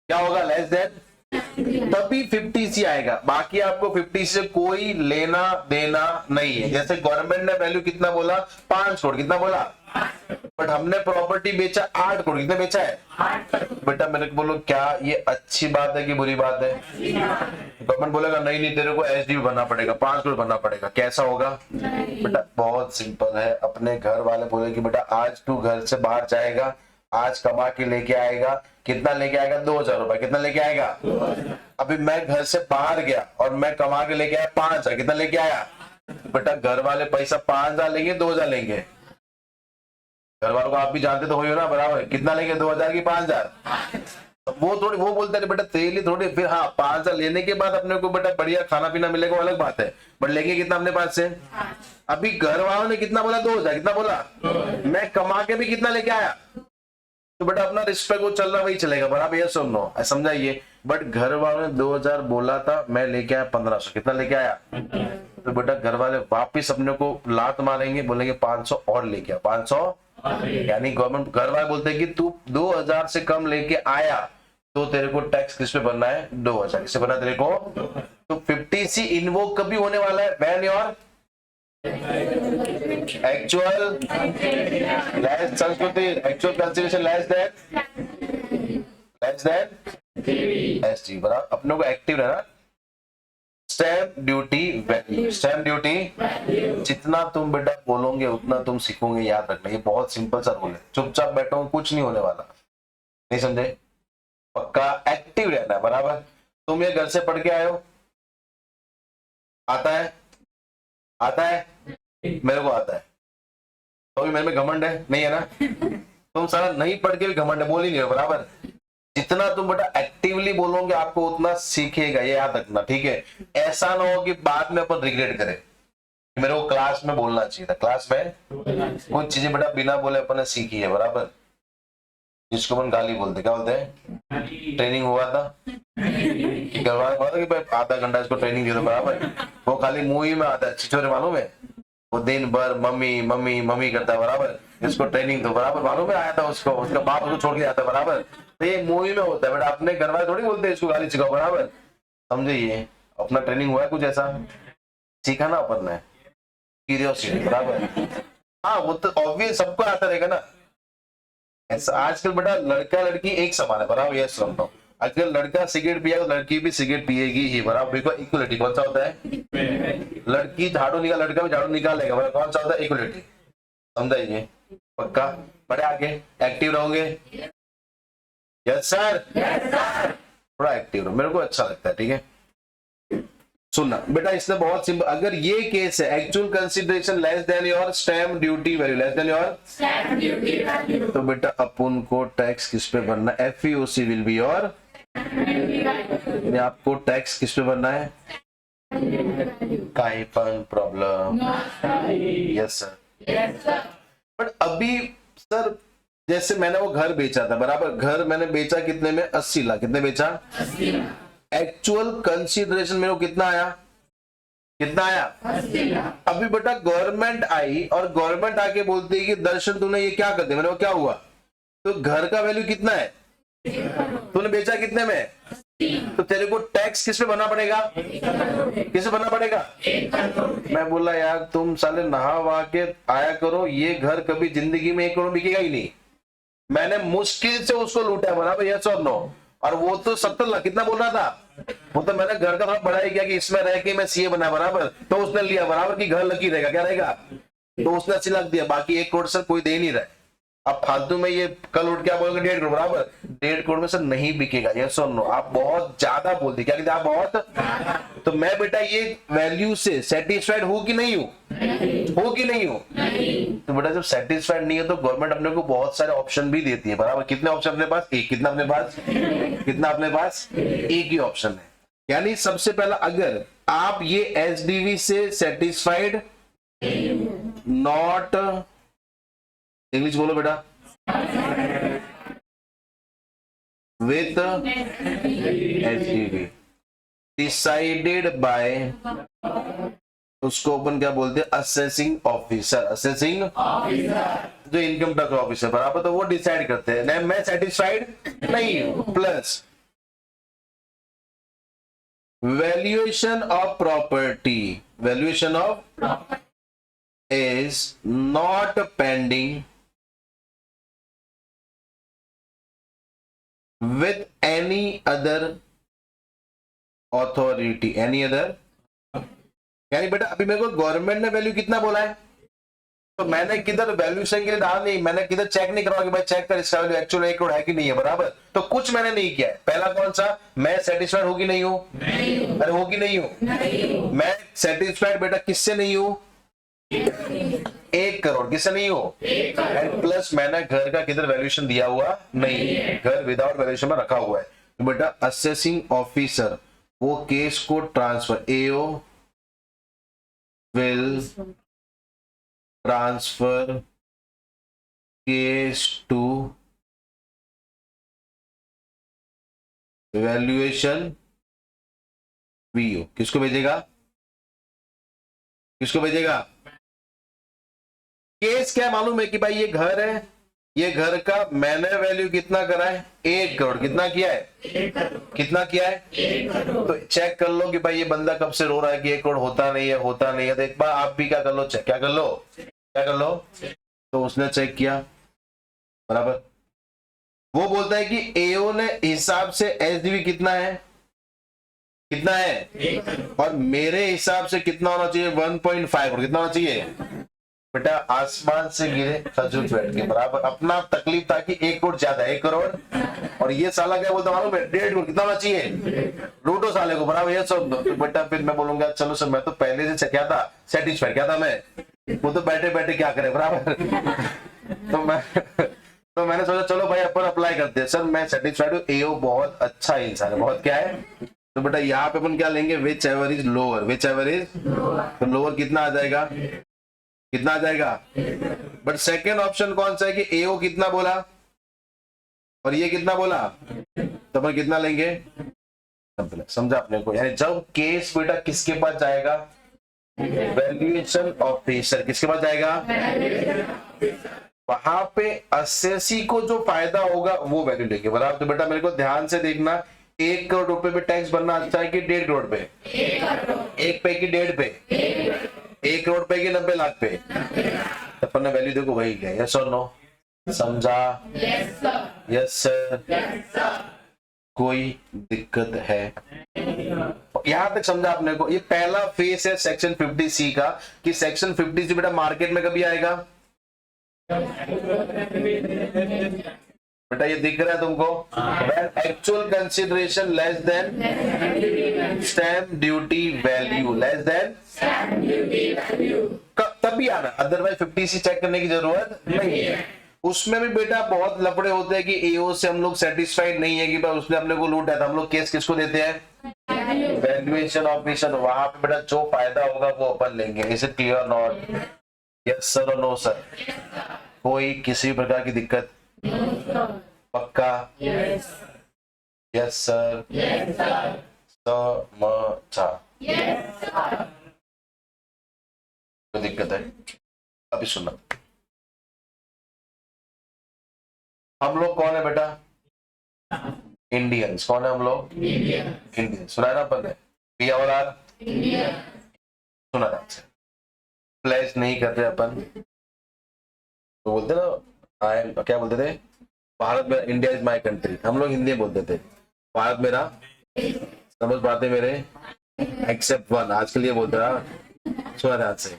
S1: क्या होगा? लेस देन तभी 50C आएगा, बाकी आपको 50 से कोई लेना देना नहीं है। जैसे गवर्नमेंट ने वैल्यू कितना बोला, 5 करोड़, कितना बोला, बट हमने प्रॉपर्टी बेचा 8 करोड़, कितना बेचा है, बेटा मेरे को बोलो क्या ये अच्छी बात है कि बुरी बात है? गवर्नमेंट बोलेगा नहीं नहीं तेरे को एसडी बनना पड़ेगा, 5 करोड़ बनना पड़ेगा, कैसा होगा? बेटा बहुत सिंपल है, अपने घर वाले बोले कि बेटा आज तू घर से बाहर जाएगा, आज कमा के लेके आएगा, कितना लेके आएगा, 2000 रुपए, कितना लेके आएगा? अभी मैं घर से बाहर गया और मैं कमा के लेके आया 5000, कितना लेके आया? बेटा घर वाले पैसा 5000 लेंगे 2000 लेंगे? घर वालों को आप भी जानते तो हो ना, बराबर, कितना लेंगे, 2000 की 5000? वो थोड़ी वो बोलते हैं बेटा तेरे लिए थोड़ी, फिर हाँ 5000 लेने के बाद अपने को बेटा बढ़िया खाना पीना मिलेगा, अलग बात है, बट लेंगे कितना अपने पास से? अभी घर वालों ने कितना बोला, 2000, कितना बोला? मैं कमा के भी कितना लेके आया? तो बेटा अपना रिस्पेक्ट वो चल रहा वही चलेगा, बराबर, ये सुन लो, समझाइए। बट घर वालों ने 2000 बोला था, मैं लेके आया 1500, कितना लेके आया? तो बेटा घर वाले वापिस अपने को लात मारेंगे, बोलेंगे 500 और लेके आ, 500, यानी गवर्नमेंट, घर वाले बोलते हैं कि तू 2000 से कम लेके आया तो तेरे को टैक्स किस पे भरना है, 2000, किससे भरना तेरे को? तो 50C इन्वोक कभी होने वाला है, व्हेन योर एक्चुअल लेस संस्कृति, actual consideration less than ST, बराबर, अपने को एक्टिव रहना। Stamp duty value, stamp duty जितना तुम बेटा बोलोगे उतना तुम सीखोगे, याद रखना, ये बहुत सिंपल सा रूल है। चुपचाप बैठो, कुछ नहीं होने वाला, नहीं समझे? पक्का एक्टिव रहना, बराबर। तुम ये घर से पढ़ के आए हो, आता है, आता है, मेरे को आता है, तो भी मेरे में घमंड है नहीं है ना? तुम सारा नहीं पढ़ के भी घमंड है, बोल ही नहीं हो, बराबर। जितना तुम बेटा एक्टिवली बोलोगे आपको उतना सीखेगा, ये याद रखना, ठीक है? ऐसा ना हो कि बाद में अपन रिग्रेट करें, मेरे को क्लास में बोलना चाहिए था, क्लास में कुछ चीजें बेटा बिना बोले अपन ने सीखी है, बराबर। जिसको अपन गाली बोलते, क्या बोलते हैं? ट्रेनिंग हुआ था, करवाया था कि भाई आधा घंटा इसको ट्रेनिंग दे दो, बराबर। वो खाली मुंह ही में आता है, छिछोरे मालूम है, वो दिन भर मम्मी मम्मी मम्मी करता है, बराबर। इसको ट्रेनिंग दो, बराबर, मालूम है, आया था उसको, उसका बाप उसको छोड़ के जाता है, बराबर। तो ये मूवी में होता है बेटा, अपने घर वाले थोड़ी बोलते हैं इसको गाली सिखाओ, बराबर, समझे? ये अपना ट्रेनिंग हुआ है, कुछ ऐसा सीखा ना अपन ने, क्यूरियोसिटी, बराबर। हाँ वो तो ऑब्वियस सबको आता रहेगा ना। ऐसा आजकल बेटा लड़का लड़की एक समान है, बराबर, ये समझता हूँ। अगर लड़का सिगरेट पिया तो लड़की भी सिगरेट पिएगी ही, बराबर। बिल्कुल इक्वलिटी कौन सा होता है? लड़की झाड़ू निकाल, लड़का भी झाड़ू निकालेगा, बराबर, कौन सा होता है? इक्वलिटी, समझाइए, पक्का। बड़े आगे एक्टिव रहोगे? यस सर, थोड़ा एक्टिव रहो, मेरे को अच्छा लगता है, ठीक है? सुनना बेटा, इसमें बहुत सिंपल, अगर ये केस है actual consideration less than your stamp duty value, less than your stamp duty value, तो बेटा अपन को टैक्स किस पे भरना है? FEOC विल बी योर, आपको टैक्स किस पे भरना है? काई पण प्रॉब्लम? Yes sir. बट अभी सर जैसे मैंने वो घर बेचा था, बराबर, घर मैंने बेचा कितने में? 80 लाख, कितने बेचा? 80 लाख। एक्चुअल कंसीडरेशन मेरे को कितना आया? कितना आया? 80 लाख। अभी बेटा गवर्नमेंट आई और गवर्नमेंट आके बोलती है कि दर्शन तूने ये क्या कर दिया, मैंने वो क्या हुआ? तो घर का वैल्यू कितना है? तूने बेचा कितने में? तो तेरे को टैक्स किस पे भरना पड़ेगा? किसे भरना पड़ेगा? मैं बोला यार तुम साले नहा वहा के आया करो, ये घर कभी जिंदगी में 1 करोड़ बिकेगा ही नहीं। मैंने मुश्किल से उसको लूटा, बराबर, यस और नो। और वो तो 70 लाख कितना बोल रहा था, वो तो मैंने घर का थोड़ा बढ़ाई किया कि इसमें रह के मैं सीए बना, बराबर, तो उसने लिया, बराबर, कि घर लकी रहेगा, क्या रहेगा? तो उसने 80 लाख दिया, बाकी 1 करोड़ से कोई दे नहीं रहा। अब फालतू में ये कल उठ के आप बोलोगे 1.5 करोड़, बराबर, 1.5 करोड़ में से नहीं बिकेगा, ये सुन लो। आप बहुत ज्यादा बोलते, क्या कहते आप? बहुत। तो मैं बेटा ये वैल्यू से सेटिस्फाइड हूं कि नहीं हूं? हो कि नहीं हो? तो बेटा जब सेटिस्फाइड नहीं है तो गवर्नमेंट अपने को बहुत सारे ऑप्शन भी देती है, बराबर। कितने ऑप्शन अपने पास? एक। कितना अपने पास? कितना अपने पास? एक ही ऑप्शन है। यानी सबसे पहला, अगर आप ये एसडीवी से सेटिस्फाइड नॉट, इंग्लिश बोलो बेटा, विथ एसडीवी डिसाइडेड बाय, उसको अपन क्या बोलते हैं? Assessing officer. असेसिंग ऑफिसर जो इनकम टैक्स ऑफिसर, बराबर, तो वो डिसाइड करते हैं। मैं सेटिस्फाइड नहीं हूं, plus valuation of property, valuation of is not pending with any other authority, any other। यानी बेटा अभी मेरे को गवर्नमेंट ने वैल्यू कितना बोला है, तो मैंने किधर वैल्यूएशन के लिए डाल नहीं, मैंने किधर चेक नहीं करवा कि भाई चेक कर इसका वैल्यू एक्चुअल 1 करोड़ है कि नहीं है, बराबर। तो कुछ मैंने नहीं किया है। पहला कौन सा, मैं सेटिस्फाइड हूँ कि नहीं हूँ, अरे हो कि नहीं हूँ, मैं सेटिस्फाइड बेटा किससे नहीं हूँ, 1 करोड़ किससे नहीं हो, प्लस मैंने घर का किधर वैल्यूएशन दिया हुआ नहीं, घर विदाउट वैल्यूएशन में रखा हुआ है। तो बेटा असेसिंग ऑफिसर वो केस को transfer, AO will transfer case to valuation VO. किसको भेजेगा, किसको भेजेगा, केस क्या मालूम है कि भाई ये घर है, ये घर का मैंने वैल्यू कितना करा है, 1 करोड़। कितना किया है, कितना किया है, 1 करोड़। तो चेक कर लो कि भाई ये बंदा कब से रो रहा है कि 1 करोड़ होता नहीं है, होता नहीं है। तो एक बार आप भी क्या कर लो, चेक क्या कर लो, क्या कर लो। तो उसने चेक किया, बराबर। वो बोलता है कि एओ ने हिसाब से एसडीवी कितना है, कितना है, और मेरे हिसाब से कितना होना चाहिए, 1.5 करोड़। कितना होना चाहिए बेटा, आसमान से गिरे खजूर बैठ के बराबर। अपना तकलीफ था कि 1 करोड़ ज्यादा, 1 करोड़, और ये साला क्या बोलता मालूम है, 1.5 करोड़। कितना होना चाहिए, लूटो साले को, बराबर। ये सब तो बेटा फिर मैं बोलूंगा चलो सर, मैं तो पहले से क्या था, सेटिस्फाइड क्या था मैं, वो तो बैठे बैठे क्या करे, बराबर। तो मैंने सोचा चलो भाई अपन अप्लाई करते हैं। सर मैं सेटिस्फाइड हूँ, एओ बहुत अच्छा इंसान है, बहुत क्या है। तो बेटा यहाँ पे अपन क्या लेंगे, which ever is lower, which ever is, तो लोअर कितना आ जाएगा, कितना आ जाएगा। बट सेकेंड ऑप्शन कौन सा है कि एओ कितना बोला और ये कितना बोला, तो अपन कितना लेंगे, समझा अपने को। यानी जब केस बेटा किसके पास जाएगा, वैल्यूएशन ऑफिसर, किसके पास जाएगा, वहां पे असेसी को जो फायदा होगा वो वैल्यू लेंगे, बराबर। तो बेटा मेरे को ध्यान से देखना, 1 करोड़ रुपए पे टैक्स भरना अच्छा है कि 1.5 करोड़ पे, 1 पे कि 1.5 पे, 1 करोड़ पे कि 90 लाख पे, तो अपन ने वैल्यू देखो वही क्या, यस और नो, समझा, यस सर, कोई दिक्कत है, यहां तक समझा आपने को। ये पहला फेस है सेक्शन 50C का, कि सेक्शन 50C बेटा मार्केट में कभी आएगा, बेटा ये दिख रहा है तुमको, actual consideration less than stamp duty value, less than तभी आना, अदरवाइज 50C चेक करने की जरूरत नहीं है। उसमें भी बेटा बहुत लफड़े होते हैं कि एओ से हम लोग सेटिस्फाइड नहीं है कि भाई उसने अपने को लूटा था, हम लोग केस किसको देते हैं, वैल्यूएशन ऑफिसर। वहां पे बेटा जो फायदा होगा वो अपन लेंगे। Is it clear not, yes sir और नो सर, कोई किसी प्रकार की दिक्कत, पक्का, यस सर, समझा, कोई दिक्कत है। अभी सुनना, हम लोग कौन है बेटा, इंडियंस। कौन है हम लोग, इंडियन। सुना है ना अपन ने, पी और आर, सुना था। प्लेज नहीं करते अपन, तो बोलते ना आई एम, क्या बोलते थे, भारत में, इंडिया इज माई कंट्री, हम लोग हिंदी में बोलते थे, भारत मेरा, समझ पाते मेरे, एक्सेप्ट वन, आज के लिए बोलते रहा, सुना ध्यान से।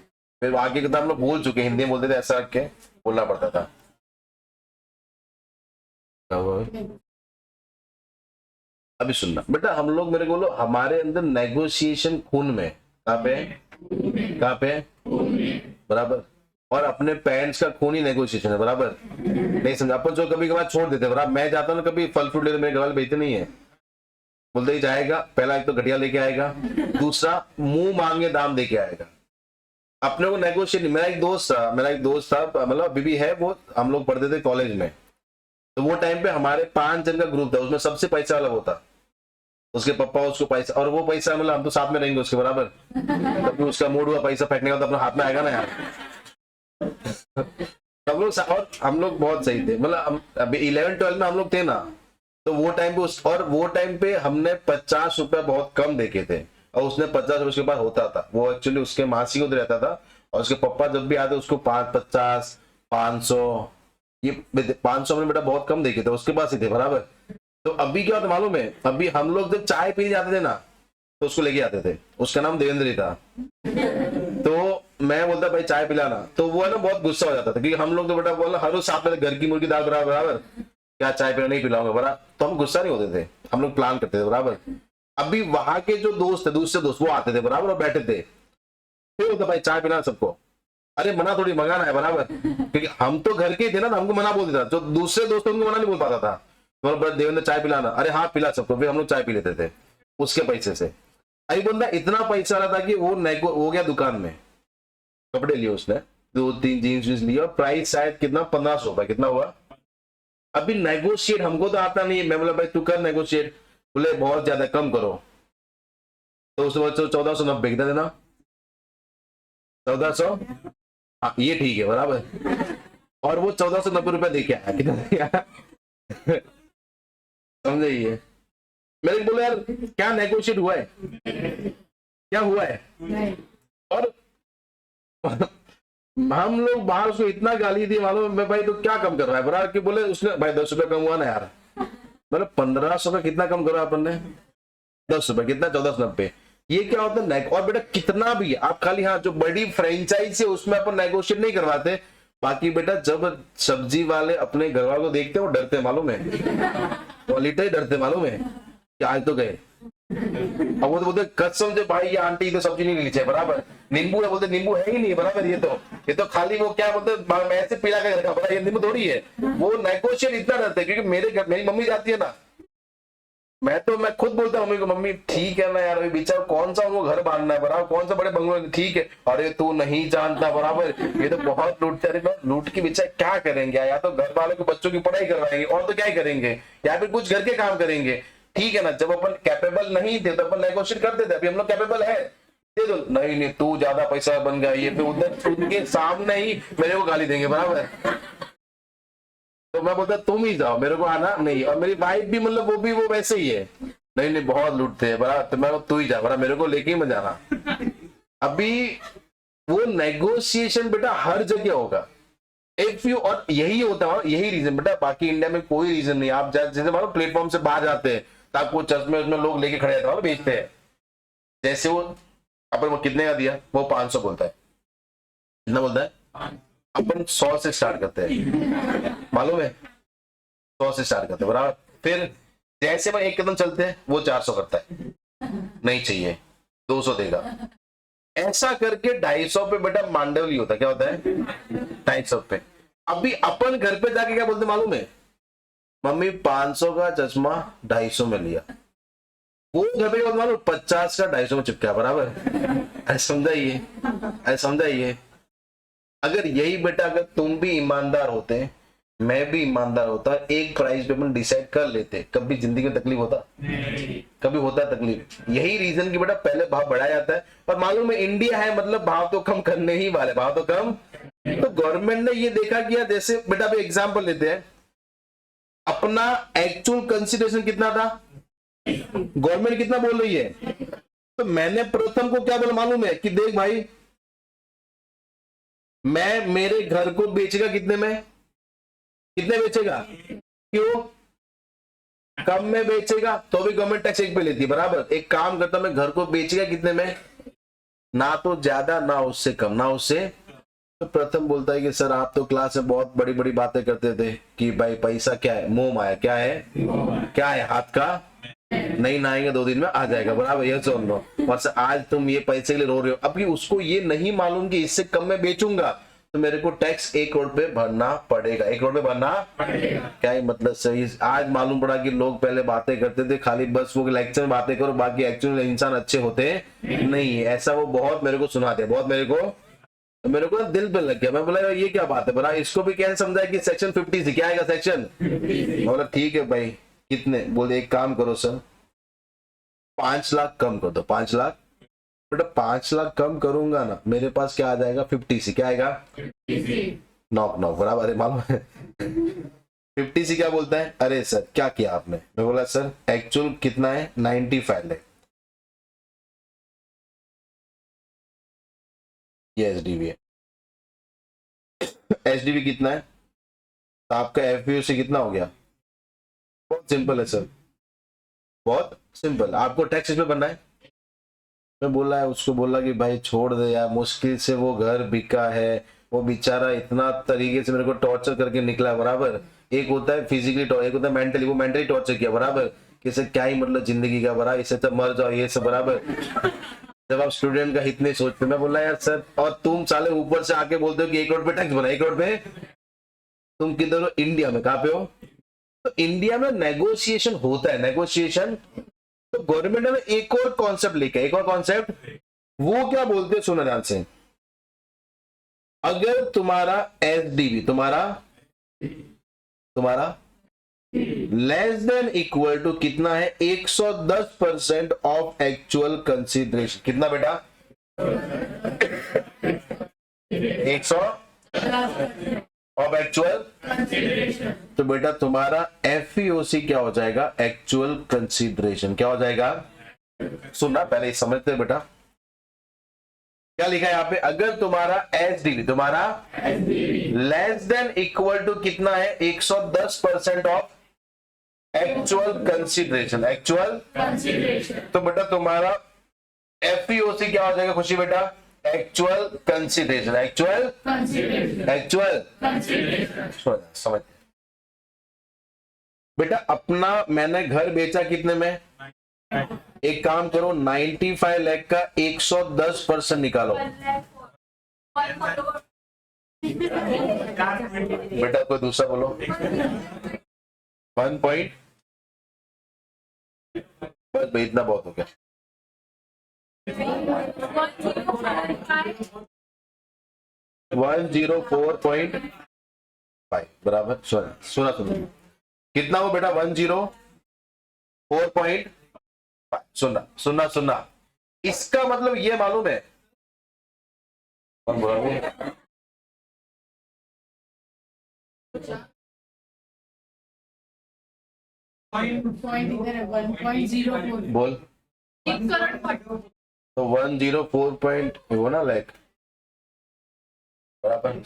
S1: फिर आगे के तो हम लोग भूल चुके, हिंदी में बोलते थे, ऐसा रख के बोलना पड़ता था। अभी सुनना बेटा, हम लोग मेरे बोलो, हमारे अंदर नेगोशिएशन खून में, कहाँ पे, कहाँ पे, बराबर। और अपने पेरेंट्स का खून ही नेगोशिएशन है, बराबर। नहीं समझा, अपन जो कभी कभार छोड़ देते, बराबर। मैं जाता हूँ ना कभी फल फ्रूट लेते, मेरे घर वाले भेजते नहीं है, बोलते ही जाएगा, पहला एक तो घटिया लेके आएगा, दूसरा मुंह मांगे दाम दे के आएगा। अपने को नेगोशिएट, मेरा एक दोस्त था, मतलब अभी भी है वो, हम लोग पढ़ते थे कॉलेज में, तो वो टाइम पे हमारे 5 जन का ग्रुप था, उसमें सबसे पैसा वाला वो था, उसके पापा उसको पैसा, और वो पैसा मतलब हम तो साथ में रहेंगे उसके, बराबर। तभी उसका मूड हुआ पैसा फेंकने का तो अपने हाथ में आएगा ना यार। सब लोग, और हम लोग बहुत सही थे, मतलब अभी 11-12 में हम लोग थे ना, तो वो टाइम पे वो टाइम पे हमने 50 रुपए बहुत कम देखे थे, और उसने 50 रुपए उसके पास होता था। वो एक्चुअली उसके मासी को रहता था, और उसके पापा जब भी आते उसको 550 500, ये 500 हमने बेटा बहुत कम देखे थे, उसके पास ही थे बराबर। तो अभी क्या होता मालूम है, अभी हम लोग जब चाय पीने जाते थे ना तो उसको लेके आते थे, उसका नाम देवेंद्र ही था। तो मैं बोलता भाई चाय पिलाना, तो वो है ना बहुत गुस्सा हो जाता था, क्योंकि हम लोग तो बेटा बोला हर रोज साथ में घर की मुर्गी दाल बराबर, क्या चाय पिला नहीं पिलाऊंगा बरा, तो हम गुस्सा नहीं होते थे, हम लोग प्लान करते थे बराबर। अभी वहां के जो दोस्त थे, दूसरे दोस्त वो आते थे बराबर और बैठे थे, फिर होता भाई चाय पिलाना सबको, अरे मना थोड़ी मंगाना है बराबर, क्योंकि हम तो घर के थे ना, हमको मना बोल देता, जो दूसरे दोस्तों को मना नहीं बोल पाता था। तो देवेंद्र चाय पिलाना, अरे हाँ पिला सबको, फिर हम लोग चाय पी लेते थे उसके पैसे से। अभी बंदा इतना पैसा रहा था कि वो हो गया दुकान में, कपड़े लिए उसने 2-3 जीन्स लिए, और प्राइस शायद कितना 1500 रुपए, कितना हुआ। अभी नेगोशिएट हमको तो आता नहीं है, मैं बोला भाई तू कर नेगोशिएट, बोले बहुत ज्यादा कम करो, तो उसने 1490 कितना देना, 1400, हाँ ये ठीक है बराबर, और वो 1490 रुपया दे के आया, कितना दिया समझे ये। मैंने बोला यार क्या नेगोशिएट हुआ है, क्या हुआ है, और हम लोग बाहर उसको इतना गाली दी मालूम, मैं भाई तो क्या कम कर रहा है बराबर, कि बोले उसने भाई 10 रुपए कम हुआ ना यार, मतलब 1500 का कितना कम करा अपन ने, 10 रुपए कितना 1490, ये क्या होता है। और बेटा कितना भी आप खाली, हाँ जो बड़ी फ्रेंचाइज है उसमें अपन नेगोशिएट नहीं करवाते, बाकी बेटा जब सब्जी वाले अपने घर वालों को देखते हैं वो डरते मालूम है, क्वालिटी डरते मालूम है कि आज तो गए। अब वो तो बोलते कसम से भाई ये आंटी तो सब्जी नहीं लेनी चाहिए बराबर, नींबू है बोलते नींबू है ही नहीं बराबर, ये तो खाली वो क्या बोलते मैं ऐसे पिला के रखा बड़ा, ये नींबू थोड़ी है। वो नेगोशिएट इतना डरते क्योंकि मेरे घर मेरी मम्मी जाती है ना, मैं खुद बोलता हूँ मम्मी को, मम्मी ठीक है ना यार, अभी बेचारा कौन सा उनको घर बांधना है बराबर, कौन सा बड़े बंगलो, ठीक है, अरे तू नहीं जानता बराबर, ये तो बहुत लूटते, अरे लूट के बेचारे क्या करेंगे, या तो घर वालों को बच्चों की पढ़ाई करवाएंगे और तो क्या ही करेंगे, या फिर कुछ घर के काम करेंगे, ठीक है ना। जब अपन कैपेबल नहीं थे तो अपन नेगोशिएट करते थे, अभी हम लोग कैपेबल है, दे दो, नहीं तू ज्यादा पैसा बन गया, ये फिर उधर उनके सामने ही मेरे को गाली देंगे बराबर, तो मैं बोलता तुम ही जाओ, मेरे को आना नहीं। और मेरी वाइफ भी मतलब वो वैसे ही है, नहीं बहुत लूटते हैं बड़ा, तो मैं तू ही जा बड़ा, मेरे को लेके ही मत जाना। अभी वो नेगोशिएशन बेटा हर जगह होगा, इफ यू, और यही होता है, यही रीजन बेटा, बाकी इंडिया में कोई रीजन नहीं। आप जैसे मानो प्लेटफॉर्म से बाहर जाते हैं तो आपको चश्मे उसमें लोग लेके खड़े रहते हैं, बेचते हैं, जैसे वो अपन वो कितने का दिया, वो 500 बोलता है, कितना बोलता है, अपन 100 से स्टार्ट करते हैं मालूम है, 100 से स्टार्ट करते हैं बराबर, फिर जैसे मैं एक कदम चलते हैं वो 400 करता है, नहीं चाहिए 200 देगा, ऐसा करके 250 पे बेटा मांडवली होता है, क्या होता है 250 पे। अभी अपन घर पे जाके क्या बोलते मालूम है, मम्मी 500 का चश्मा 250 में लिया, वो घर पे मालूम 50 का 250 में चिपका बराबर, ऐसा समझाइए। अगर यही बेटा, अगर तुम भी ईमानदार होते, मैं भी ईमानदार होता, एक प्राइस पे अपन डिसाइड कर लेते, कभी जिंदगी में तकलीफ होता नहीं, कभी होता है तकलीफ। यही रीजन की बेटा पहले भाव बढ़ाया जाता है, पर मालूम है इंडिया है मतलब भाव तो कम करने ही वाले, भाव तो कम। तो गवर्नमेंट ने ये देखा कि जैसे बेटा अभी एग्जाम्पल लेते हैं, अपना एक्चुअल कंसिडरेशन कितना था, गवर्नमेंट कितना बोल रही है, तो मैंने प्रथम को क्या बोला मालूम है कि देख भाई, मैं मेरे घर को बेचेगा कितने में, कितने बेचेगा, क्यों कम में बेचेगा तो भी गवर्नमेंट टैक्स एक पे लेती है बराबर, एक काम करता मैं घर को बेचेगा कितने में, ना तो ज्यादा ना उससे कम ना उससे। तो प्रथम बोलता है कि सर आप तो क्लास में बहुत बड़ी बड़ी बातें करते थे कि भाई पैसा क्या है, मोह माया, क्या है, क्या है हाथ का, नहीं नहाएंगे 2 दिन में आ जाएगा बराबर, ये सुन लो, बस आज तुम ये पैसे के लिए रो रहे हो। अभी उसको ये नहीं मालूम कि इससे कम में बेचूंगा तो मेरे को टैक्स 1 करोड़ पे भरना पड़ेगा, 1 करोड़ पे भरना पड़ेगा। क्या ही मतलब सही, आज मालूम पड़ा कि लोग पहले बातें करते थे खाली, बस वो लेक्चर में बातें करो, बाकी एक्चुअल इंसान अच्छे होते नहीं है, ऐसा वो बहुत मेरे को सुनाते, बहुत मेरे को दिल पे लग गया। मैं बोला ये क्या बात है बड़ा, इसको भी कैसे समझा कि सेक्शन 50 से क्या आएगा, सेक्शन बोला ठीक है भाई कितने, बोले एक काम करो सर 5 लाख कम कर दो, 5 लाख बेटा, 5 लाख कम करूंगा ना मेरे पास क्या आ जाएगा, 50 से क्या आएगा, नॉक बराबर है मालूम है। 50 से क्या बोलता है, अरे सर क्या किया आपने, मैं बोला सर एक्चुअल कितना है 95 लाख, ये एसडीवी है। एसडीवी कितना है, तो आपका एफपीओसी कितना हो गया, बहुत सिंपल है सर, बहुत सिंपल, आपको टैक्स इसमें बनना है। मैं बोला है उसको, बोला कि भाई छोड़ दे यार, मुश्किल से वो घर बिका है, वो बेचारा इतना तरीके से मेरे को टॉर्चर करके निकला, बराबर। एक होता है फिजिकली, एक होता है मेंटली, वो मेंटली टॉर्चर किया, बराबर, कि इसे क्या ही मतलब जिंदगी का, बराबर, इससे तो मर जाओ, ये सब, बराबर। जब आप स्टूडेंट का हित नहीं सोचते, मैं बोला यार सर, और तुम साले ऊपर से आके बोलते हो कि 1 करोड़ पे टैक्स बना, 1 करोड़ पे, तुम किधर हो, इंडिया में, कहाँ पे हो, तो इंडिया में नेगोशिएशन होता है, नेगोशिएशन। तो गवर्नमेंट ने एक और कॉन्सेप्ट लेके, एक और कॉन्सेप्ट, वो क्या बोलते हैं, सुनो ध्यान से, अगर तुम्हारा एसडीवी, तुम्हारा लेस देन इक्वल टू कितना है, 110% ऑफ एक्चुअल कंसीडरेशन, कितना बेटा, 100 ऑफ एक्चुअल, तो बेटा तुम्हारा एफईओसी क्या हो जाएगा, एक्चुअल कंसीडरेशन, क्या हो जाएगा, सुनना पहले समझते बेटा, क्या लिखा है यहाँ पे, अगर तुम्हारा एसडीवी, तुम्हारा लेस देन इक्वल टू कितना है, 110% ऑफ एक्चुअल कंसीडरेशन, एक्चुअल, तो बेटा तुम्हारा एफईओसी क्या हो जाएगा खुशी बेटा, एक्चुअल कंसीडरेशन, एक्चुअल, समझ बेटा। अपना मैंने घर बेचा कितने में, एक काम करो 95 लाख का 110% निकालो बेटा, कोई दूसरा बोलो, 1 पॉइंट, बस भाई इतना बहुत हो गया, 104.5 बराबर, सुना कितना हो बेटा, 104.5, सुनना, इसका मतलब ये मालूम है, कौन बोला बोल, तो 104 पॉइंट वो ना लाइक, बराबर,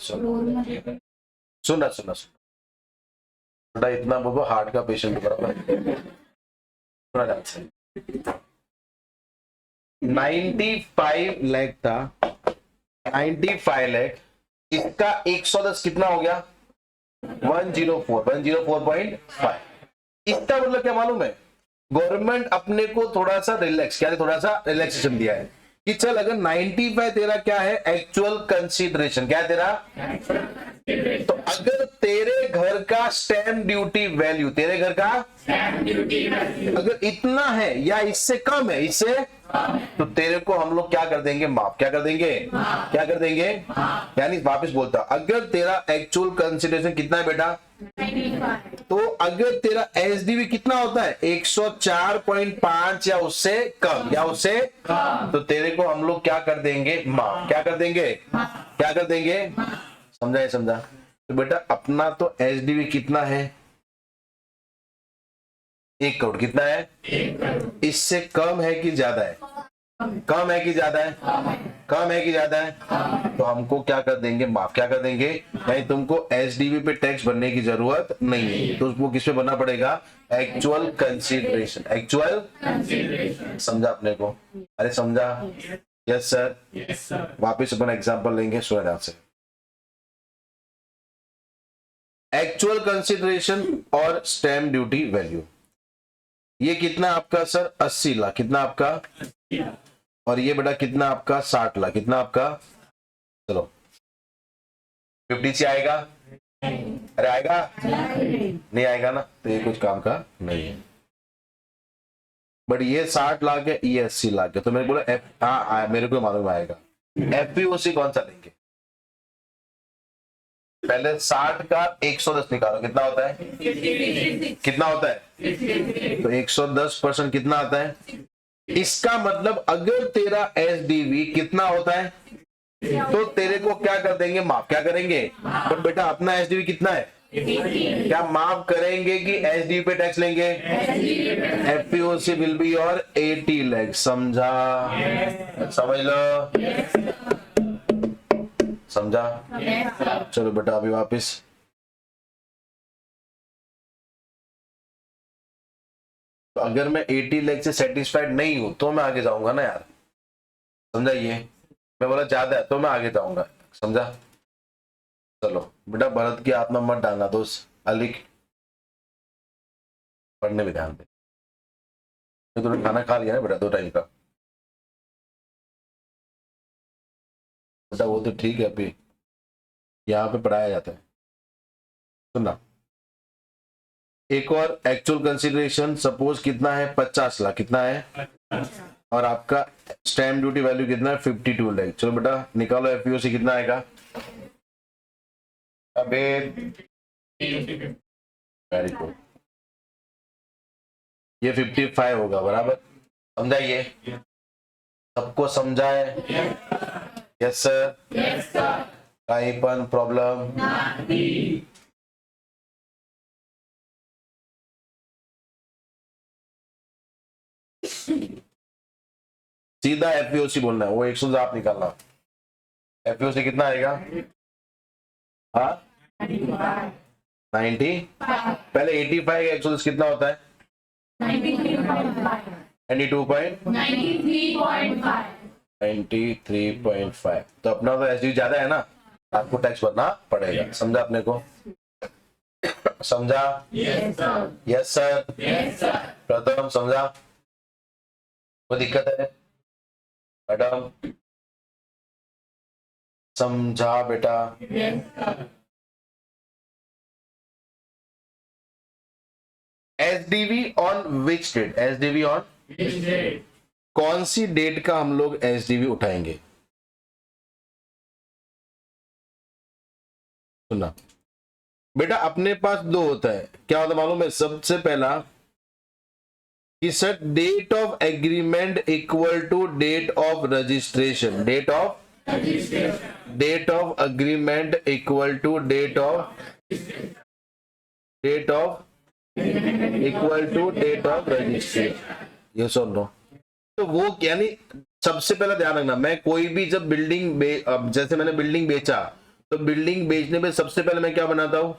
S1: सुनना इतना बाबा हार्ट का पेशेंट, बराबर, 95 लाख था, 95 लाख, इसका 110 कितना हो गया, 104.5, इसका मतलब क्या मालूम है, गवर्नमेंट अपने को थोड़ा सा रिलैक्स, क्या थोड़ा सा रिलैक्सेशन दिया है कि चल अगर 95 तेरा क्या है, एक्चुअल कंसीडरेशन, क्या है तेरा, तो अगर तेरे घर का स्टैम्प ड्यूटी वैल्यू, तेरे घर का अगर इतना है या इससे कम है, इससे, तो तेरे को हम लोग क्या कर देंगे, माफ, क्या कर देंगे, क्या कर देंगे, यानी वापस बोलता, अगर तेरा एक्चुअल कंसीडरेशन कितना है बेटा, तो अगर तेरा एसडीवी कितना होता है, 104.5 या उससे कम, या उससे, तो तेरे को हम लोग क्या कर देंगे, माफ, क्या कर देंगे, क्या कर देंगे, समझा। तो बेटा अपना तो एसडीवी कितना है, 1 करोड़, कितना है, इससे कम है कि ज्यादा है, कम है कि ज्यादा है, कम है कि ज्यादा है, तो हमको क्या कर देंगे, माफ, क्या कर देंगे, नहीं तुमको एसडीवी पे टैक्स भरने की जरूरत नहीं है, तो उसको किस पे भरना पड़ेगा, एक्चुअल कंसीडरेशन, एक्चुअल, समझा अपने को, अरे समझा, यस सर, वापिस अपन एग्जाम्पल लेंगे, सुना ध्यान से, एक्चुअल कंसीडरेशन और स्टैम्प ड्यूटी वैल्यू, ये कितना आपका सर, 80 लाख, कितना आपका, और ये बेटा कितना आपका, 60 लाख, कितना आपका, चलो 50 से आएगा, अरे आएगा, नहीं आएगा ना, तो ये कुछ काम का नहीं है, बट ये 60 लाख है, ये 80 लाख है, तो मैंने बोला हाँ मेरे को मालूम आएगा, एफपीओसी कौन सा लेंगे, पहले 60 का 110 निकालो, कितना होता है, कितना होता है, तो 110% कितना आता है, इसका मतलब अगर तेरा एसडीवी कितना होता है, तो तेरे को क्या कर देंगे, माफ, क्या करेंगे, पर बेटा अपना एसडीवी कितना है, क्या माफ करेंगे कि एसडी पे टैक्स लेंगे? एफपीओसी विल बी योर 80 लैख। समझा? समझ लो। समझा? चलो बेटा अभी वापस। तो अगर मैं 80 लाख से सेटिस्फाइड नहीं हूं तो मैं आगे जाऊंगा ना यार। समझा? ये मैं बोला ज्यादा है तो मैं आगे जाऊंगा। समझा? चलो बेटा भरत की आत्मा मत डालना दोस्त। अलिक पढ़ने में ध्यान दे। तूने खाना खा लिया ना बेटा 2 टाइम का? बेटा वो तो ठीक है, अभी यहाँ पे पढ़ाया जाता है। सुनना, एक और एक्चुअल कंसिडरेशन सपोज कितना है? 50 लाख। कितना है? और आपका स्टैम्प ड्यूटी वैल्यू कितना है? 52 लाख। चलो बेटा निकालो एफपीओसी कितना आएगा? अबे वेरी गुड, ये 55 होगा बराबर। समझा? ये सबको समझा है? Yes sir. कहीं पर प्रॉब्लम? सीधा एफपीओसी बोलना है, वो 100 आप निकालना। एफपीओसी कितना आएगा? हाँ 90। पहले 85 का 110 कितना होता है? 93.5। तो अपना तो एसडी ज्यादा है ना, आपको टैक्स भरना पड़ेगा। समझा अपने को? समझा? Yes sir. प्रथम समझा? कोई दिक्कत है मैडम? समझा बेटा? SDV on which date? SDV on कौन सी डेट का हम लोग एसडीवी उठाएंगे? सुनना बेटा, अपने पास 2 होता है। क्या होता मालूम है? सबसे पहला कि sir date of agreement equal to date of registration. Date of agreement equal to date of registration. ये सुन लो। तो वो यानी सबसे पहला ध्यान रखना, मैं कोई भी जब बिल्डिंग अब जैसे मैंने बिल्डिंग बेचा, तो बिल्डिंग बेचने में सबसे पहले मैं क्या बनाता हूं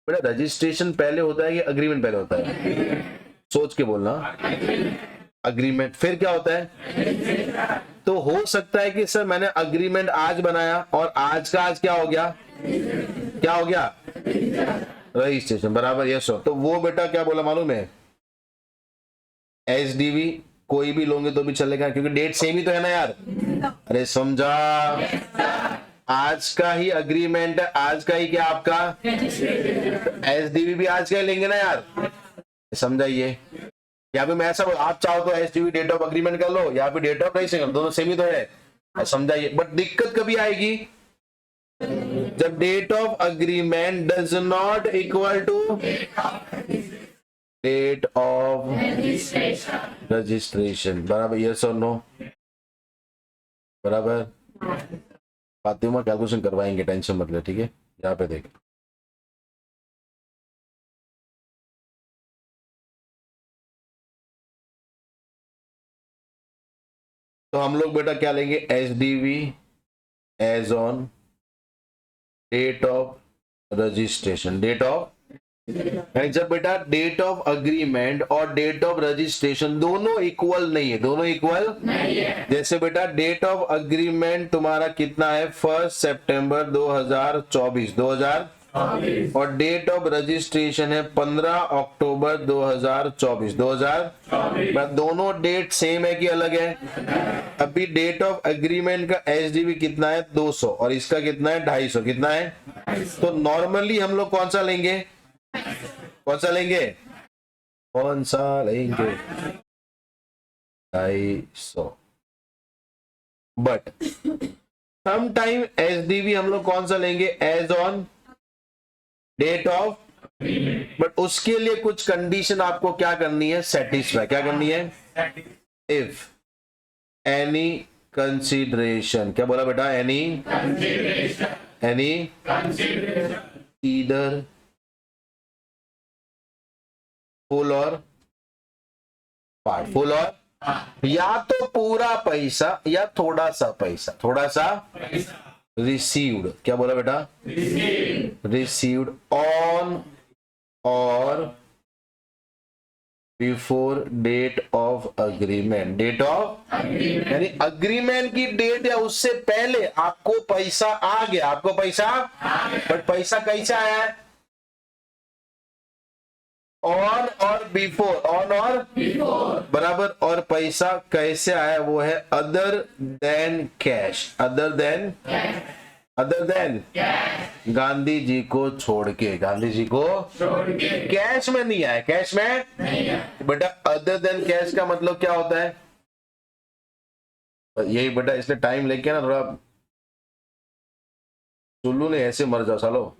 S1: बेटा? रजिस्ट्रेशन पहले होता है कि अग्रीमेंट पहले होता है? सोच के बोलना। अग्रीमेंट। फिर क्या होता है? तो हो सकता है कि सर मैंने अग्रीमेंट आज बनाया और आज का आज क्या हो गया? क्या हो गया? रजिस्ट्रेशन। बराबर? Yes sir. तो वो बेटा क्या बोला मालूम है? एसडीवी कोई भी लोगे तो भी चलेगा, क्योंकि डेट सेम ही तो है ना यार। अरे समझा? आज का ही अग्रीमेंट है, आज का ही क्या आपका एसडीवी भी आज का ही लेंगे ना यार। समझाइए? यहाँ पे मैं ऐसा आप चाहो तो एसडीवी डेट ऑफ अग्रीमेंट कर लो, या फिर डेट ऑफ रजिस्ट्रेशन, दोनों सेम ही तो है। समझाइए? बट दिक्कत कभी आएगी जब date of agreement does not equal to date of registration. बराबर? यस और नो? बराबर? फातिमा कैलकुलेशन करवाएंगे, टेंशन मत ले, ठीक है? यहाँ पे देख, तो हम लोग बेटा क्या लेंगे? SDV as on date of registration. Date of, जब बेटा डेट ऑफ अग्रीमेंट और डेट ऑफ रजिस्ट्रेशन दोनों इक्वल नहीं है, दोनों इक्वल नहीं है। जैसे बेटा डेट ऑफ अग्रीमेंट तुम्हारा कितना है? 1 सितंबर 2024 और डेट ऑफ रजिस्ट्रेशन है 15 अक्टूबर 2024। दोनों डेट सेम है कि अलग है? अभी डेट ऑफ अग्रीमेंट का एसडीवी कितना है? 200 और इसका कितना है? 250। कितना है? तो नॉर्मली हम लोग कौन सा लेंगे? कौन सा लेंगे? 250। बट सम टाइम एसडीवी हम लोग कौन सा लेंगे? As on date of. But उसके लिए कुछ कंडीशन आपको क्या करनी है? सेटिस्फाई। क्या करनी है? If any consideration. क्या बोला बेटा? एनी ईदर फुल और पार्ट, फुल और या तो पूरा पैसा या थोड़ा सा पैसा, थोड़ा सा रिसीव्ड, क्या बोला बेटा, रिसीव्ड ऑन और before date of agreement, date of यानी अग्रीमेंट की डेट या उससे पहले आपको पैसा आ गया, आपको पैसा, बट पैसा कैसा आया है, ऑन और बिफोर, ऑन और बराबर, और पैसा कैसे आया वो है other than cash, other than Gandhi ji को छोड़ के, गांधी जी को कैश में नहीं आया, कैश में नहीं। बेटा अदर देन कैश का मतलब क्या होता है, यही बेटा, इसलिए टाइम लेके ना थोड़ा चुल्लू ने ऐसे मर जाओ सालो।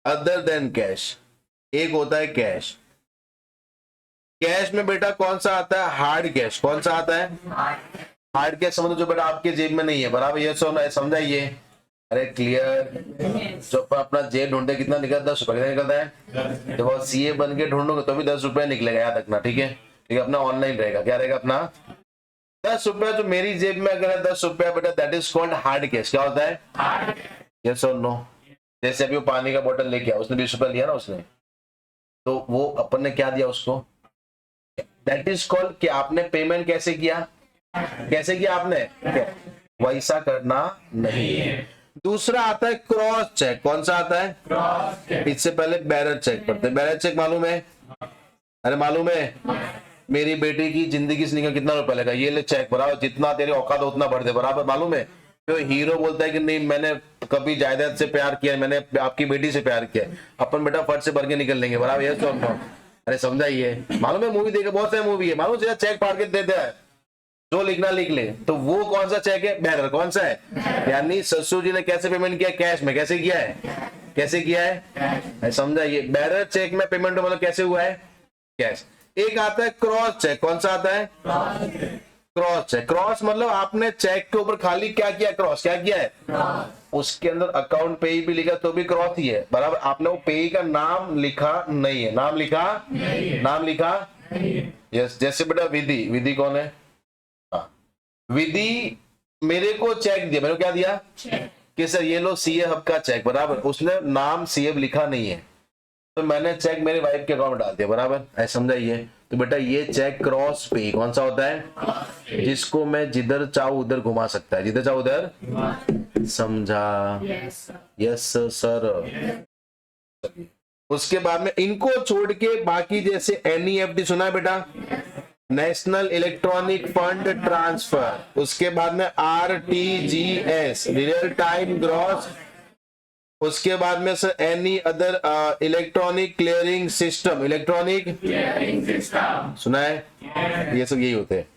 S1: अदर देन कैश, एक होता है कैश, कैश में बेटा कौन सा आता है, हार्ड कैश, कौन सा आता है, हार्ड कैश समझो जो बेटा आपके जेब में नहीं है, बराबर, ये समझाइए, अरे क्लियर, जो अपना जेब ढूंढे कितना निकलता है, 10 रुपए कितना निकलता है, जब आप सीए बन के ढूंढोगे तो भी 10 रुपए निकलेगा, याद रखना, ठीक है, ठीक है, अपना ऑनलाइन रहेगा, क्या रहेगा अपना 10 रुपया, जो मेरी जेब में अगर है 10 रुपया बेटा, that is called hard cash, क्या होता है, यस और नो। जैसे अभी वो पानी का बोतल लेके आया, उसने 20 रुपया लिया ना उसने, तो वो अपन ने क्या दिया उसको, दैट इज कॉल्ड कि आपने पेमेंट कैसे किया, कैसे किया आपने, वैसा करना नहीं है। दूसरा आता है क्रॉस चेक, कौन सा आता है, क्रॉस चेक, इससे पहले बैरर चेक पढ़ते हैं, बैरर चेक मालूम है, अरे मालूम है, मेरी बेटी की जिंदगी से निकल कितना रुपया लगा, ये ले चेक, बराबर, जितना तेरी औकात हो उतना भर दे, बराबर, मालूम है। तो हीरो बोलता है कि नहीं मैंने कभी जायदाद से प्यार किया, मैंने आपकी बेटी से प्यार किया, अपन बेटा फट से भर के निकल लेंगे, बराबर, ये तो अरे समझाइए, मालूम है, मूवी देखे, बहुत सारी मूवी है, मालूम है, चेक फाड़ के देते हैं, जो लिखना लिख ले, तो वो कौन सा चेक है, बैरर, कौन सा है, यानी ससुर जी ने कैसे पेमेंट किया, कैश में, कैसे किया है, कैसे किया है, समझाइए, बैरर चेक में पेमेंट मतलब कैसे हुआ है, कैश। एक आता है क्रॉस चेक, कौन सा आता है, क्रॉस चेक, क्रॉस मतलब आपने चेक के ऊपर खाली क्या किया, क्रॉस, क्या किया है, उसके अंदर अकाउंट पेई भी लिखा तो भी क्रॉस ही है, बराबर, आपने वो पेई का नाम लिखा नहीं है, नाम लिखा नहीं है, नाम लिखा नहीं है, यस। जैसे बेटा विधि, विधि कौन है, विधि मेरे को चेक दिया, मैंने क्या दिया, कि सर ये लो सीए हब का चेक, बराबर, उसने नाम सीए लिखा नहीं है, तो मैंने चेक मेरे वाइफ के अकाउंट में डाल दिया, बराबर, ऐसा समझाइए। तो बेटा ये चेक क्रॉस पे कौन सा होता है, जिसको मैं जिधर चाहूं उधर घुमा सकता है, जिधर चाहूं उधर, समझा, यस सर। उसके बाद में इनको छोड़ के बाकी जैसे एनईएफटी सुना है बेटा, नेशनल इलेक्ट्रॉनिक फंड ट्रांसफर, उसके बाद में आरटीजीएस, रियल टाइम ग्रॉस, उसके बाद में sir any other electronic clearing system, electronic clearing system सुना है, ये सब यही होते हैं।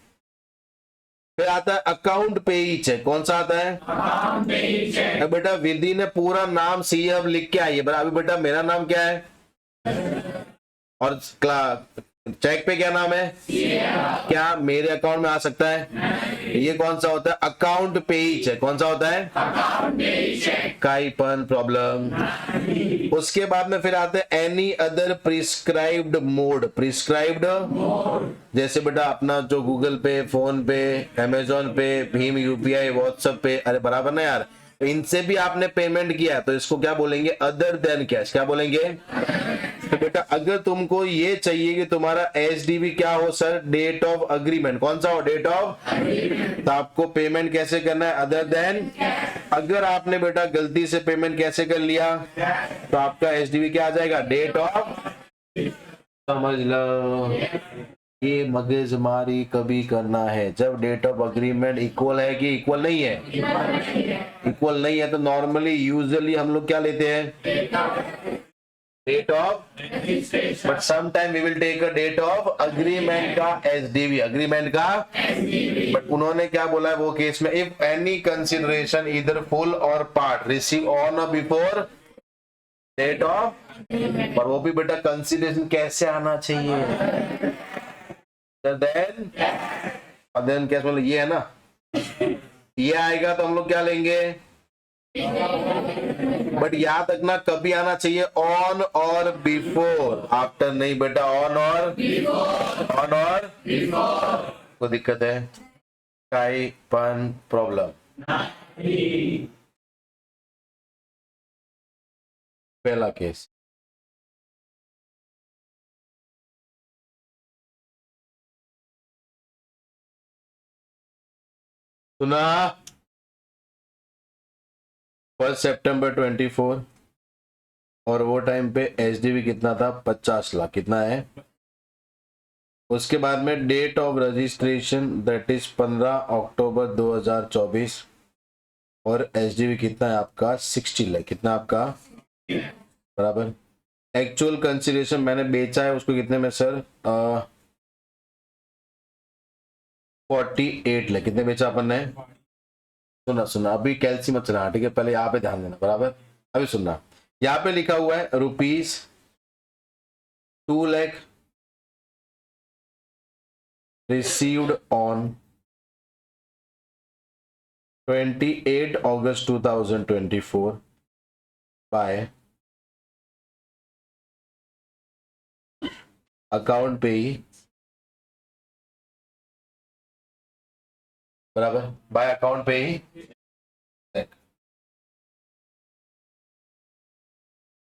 S1: फिर आता है अकाउंट पेई चेक, कौन सा आता है, अकाउंट पेई चेक। बेटा विधि ने पूरा नाम सी अब लिख के आई है, अभी बेटा मेरा नाम क्या है, और चेक पे क्या नाम है, क्या मेरे अकाउंट में आ सकता है, ये कौन सा होता है, अकाउंट पेई चेक, कौन सा होता है, अकाउंट पेई चेक, काईपन प्रॉब्लम। उसके बाद में फिर आते हैं any other prescribed mode, prescribed जैसे बेटा अपना जो गूगल पे, फोन पे, अमेजोन पे, भीम यूपीआई, व्हाट्सएप पे, अरे बराबर ना यार, तो इनसे भी आपने पेमेंट किया तो इसको क्या बोलेंगे, अदर देन कैश, क्या बोलेंगे। तो बेटा अगर तुमको ये चाहिए कि तुम्हारा एसडीवी क्या हो सर, डेट ऑफ अग्रीमेंट, कौन सा हो, डेट ऑफ अग्रीमेंट, तो आपको पेमेंट कैसे करना है, अदर देन। अगर आपने बेटा गलती से पेमेंट कैसे कर लिया तो आपका एसडीवी क्या आ जाएगा, डेट ऑफ, समझ लो, ये मगजमारी कभी करना है जब डेट ऑफ अग्रीमेंट इक्वल है कि इक्वल नहीं है, इक्वल नहीं है तो नॉर्मली यूजुअली हम लोग क्या लेते हैं, date of, but sometime we will take a date of agreement का एसडीवी, अग्रीमेंट का, बट उन्होंने क्या बोला है वो केस में, इफ एनी कंसिडरेशन इधर फुल और पार्ट रिसीव ऑन और बिफोर डेट ऑफ, पर वो भी बेटा कंसिडरेशन कैसे आना चाहिए, देन क्या मतलब ये है ना, ये आएगा तो हम लोग क्या लेंगे, बट याद रखना कभी आना चाहिए ऑन और बिफोर, आफ्टर नहीं बेटा, ऑन और ऑन और कोई दिक्कत है? काई पन प्रॉब्लम? पहला केस सुना, 1 सितंबर 24, और वो टाइम पे एचडीवी कितना था? 50 लाख। कितना है? उसके बाद में date of registration that is 15 October 2024, और एचडीवी कितना है आपका? 60 लाख। कितना आपका? बराबर। एक्चुअल कंसिडरेशन मैंने बेचा है उसको कितने में सर? 48 लाख। कितने बेचा अपन ने? सुना सुना, अभी कैलसी मत चला, ठीक है, पहले यहाँ पे ध्यान देना। बराबर, अभी सुनना, यहाँ पे लिखा हुआ है ₹2 lakh received on 28 August 2024 by account payee, बराबर, bye account payee,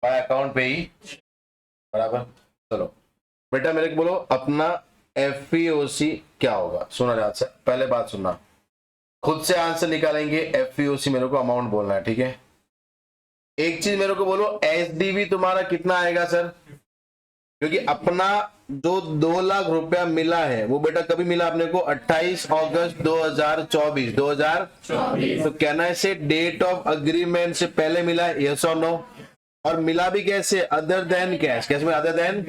S1: bye account payee, बराबर। चलो बेटा मेरे को बोलो अपना एफईओसी क्या होगा? सुना ध्यान से, पहले बात सुनना, खुद से आंसर निकालेंगे। एफईओसी मेरे को अमाउंट बोलना है, ठीक है। एक चीज मेरे को बोलो, एसडीवी तुम्हारा कितना आएगा सर? क्योंकि अपना जो 2 लाख रुपया मिला है वो बेटा कभी मिला अपने को? 28 अगस्त 2024। तो कहना है से डेट ऑफ अग्रीमेंट से पहले मिला है, यस और नो? और मिला भी कैसे? Other than cash. कैसे में? Other than.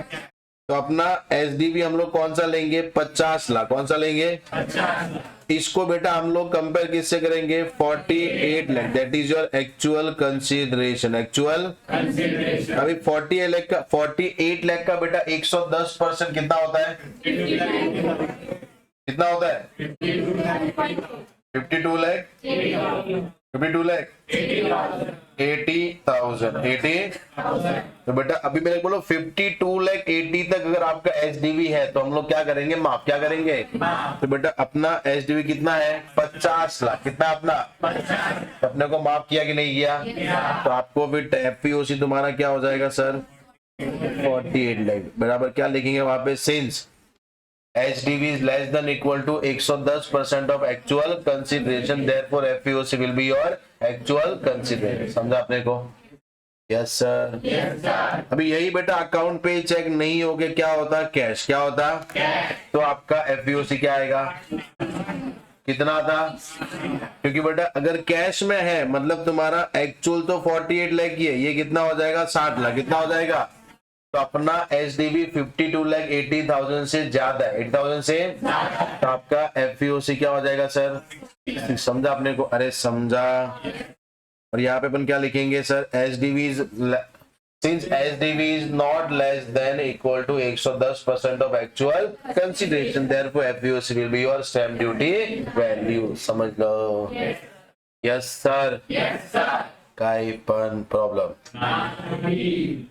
S1: तो अपना एसडीवी हम लोग कौन सा लेंगे? 50 लाख। कौन सा लेंगे? 50 लाख। इसको बेटा हम लोग कंपेयर किससे करेंगे? 48 lakh. That is your actual consideration. Actual consideration. अभी 48 लाख का बेटा 110% कितना होता है? कितना होता है? 52 लाख। 52 लाख 80,000। 80। तो बेटा अभी मेरे बोलो 52 लाख 80 तक अगर आपका एचडीवी है तो हम लोग क्या करेंगे? माफ। क्या करेंगे? तो बेटा अपना एचडीवी कितना है? 50 लाख। कितना अपना? 50। अपने को माफ किया कि नहीं किया? तो आपको फिर एफईओसी तुम्हारा क्या हो जाएगा सर? 48 लाख। बराबर क्या लिखेंगे वहां पे? Since HDV is less than equal to 110% of actual consideration, therefore FEOC will be your actual consideration। समझा आपने को? Yes sir. अभी यही बेटा अकाउंट पे चेक नहीं हो गया क्या होता? कैश। क्या होता? तो आपका FEOC क्या आएगा? कितना था? क्योंकि बेटा अगर कैश में है मतलब तुम्हारा एक्चुअल तो 48 लाख ही है, ये कितना हो जाएगा? 60 लाख। कितना हो जाएगा? तो अपना एचडीवी 52 लाख 80,000 से ज्यादा है, 80,000 से, तो आपका एफईओसी क्या हो जाएगा सर? समझा आपने को? अरे समझा। और यहाँ पे अपन क्या लिखेंगे sir? HDV since HDV is not less than equal to 110% of actual consideration, therefore FEOC will be your stamp duty value। समझ लो? Yes sir. Yes sir. काई पन प्रॉब्लम?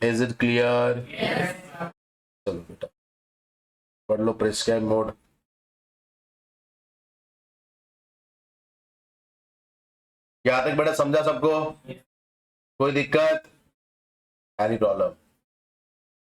S1: Is it clear? चलो बेटा पढ़ लो प्रिस्क्राइब मोड। यहां तक बेटा समझा सबको? कोई दिक्कत? Any problem?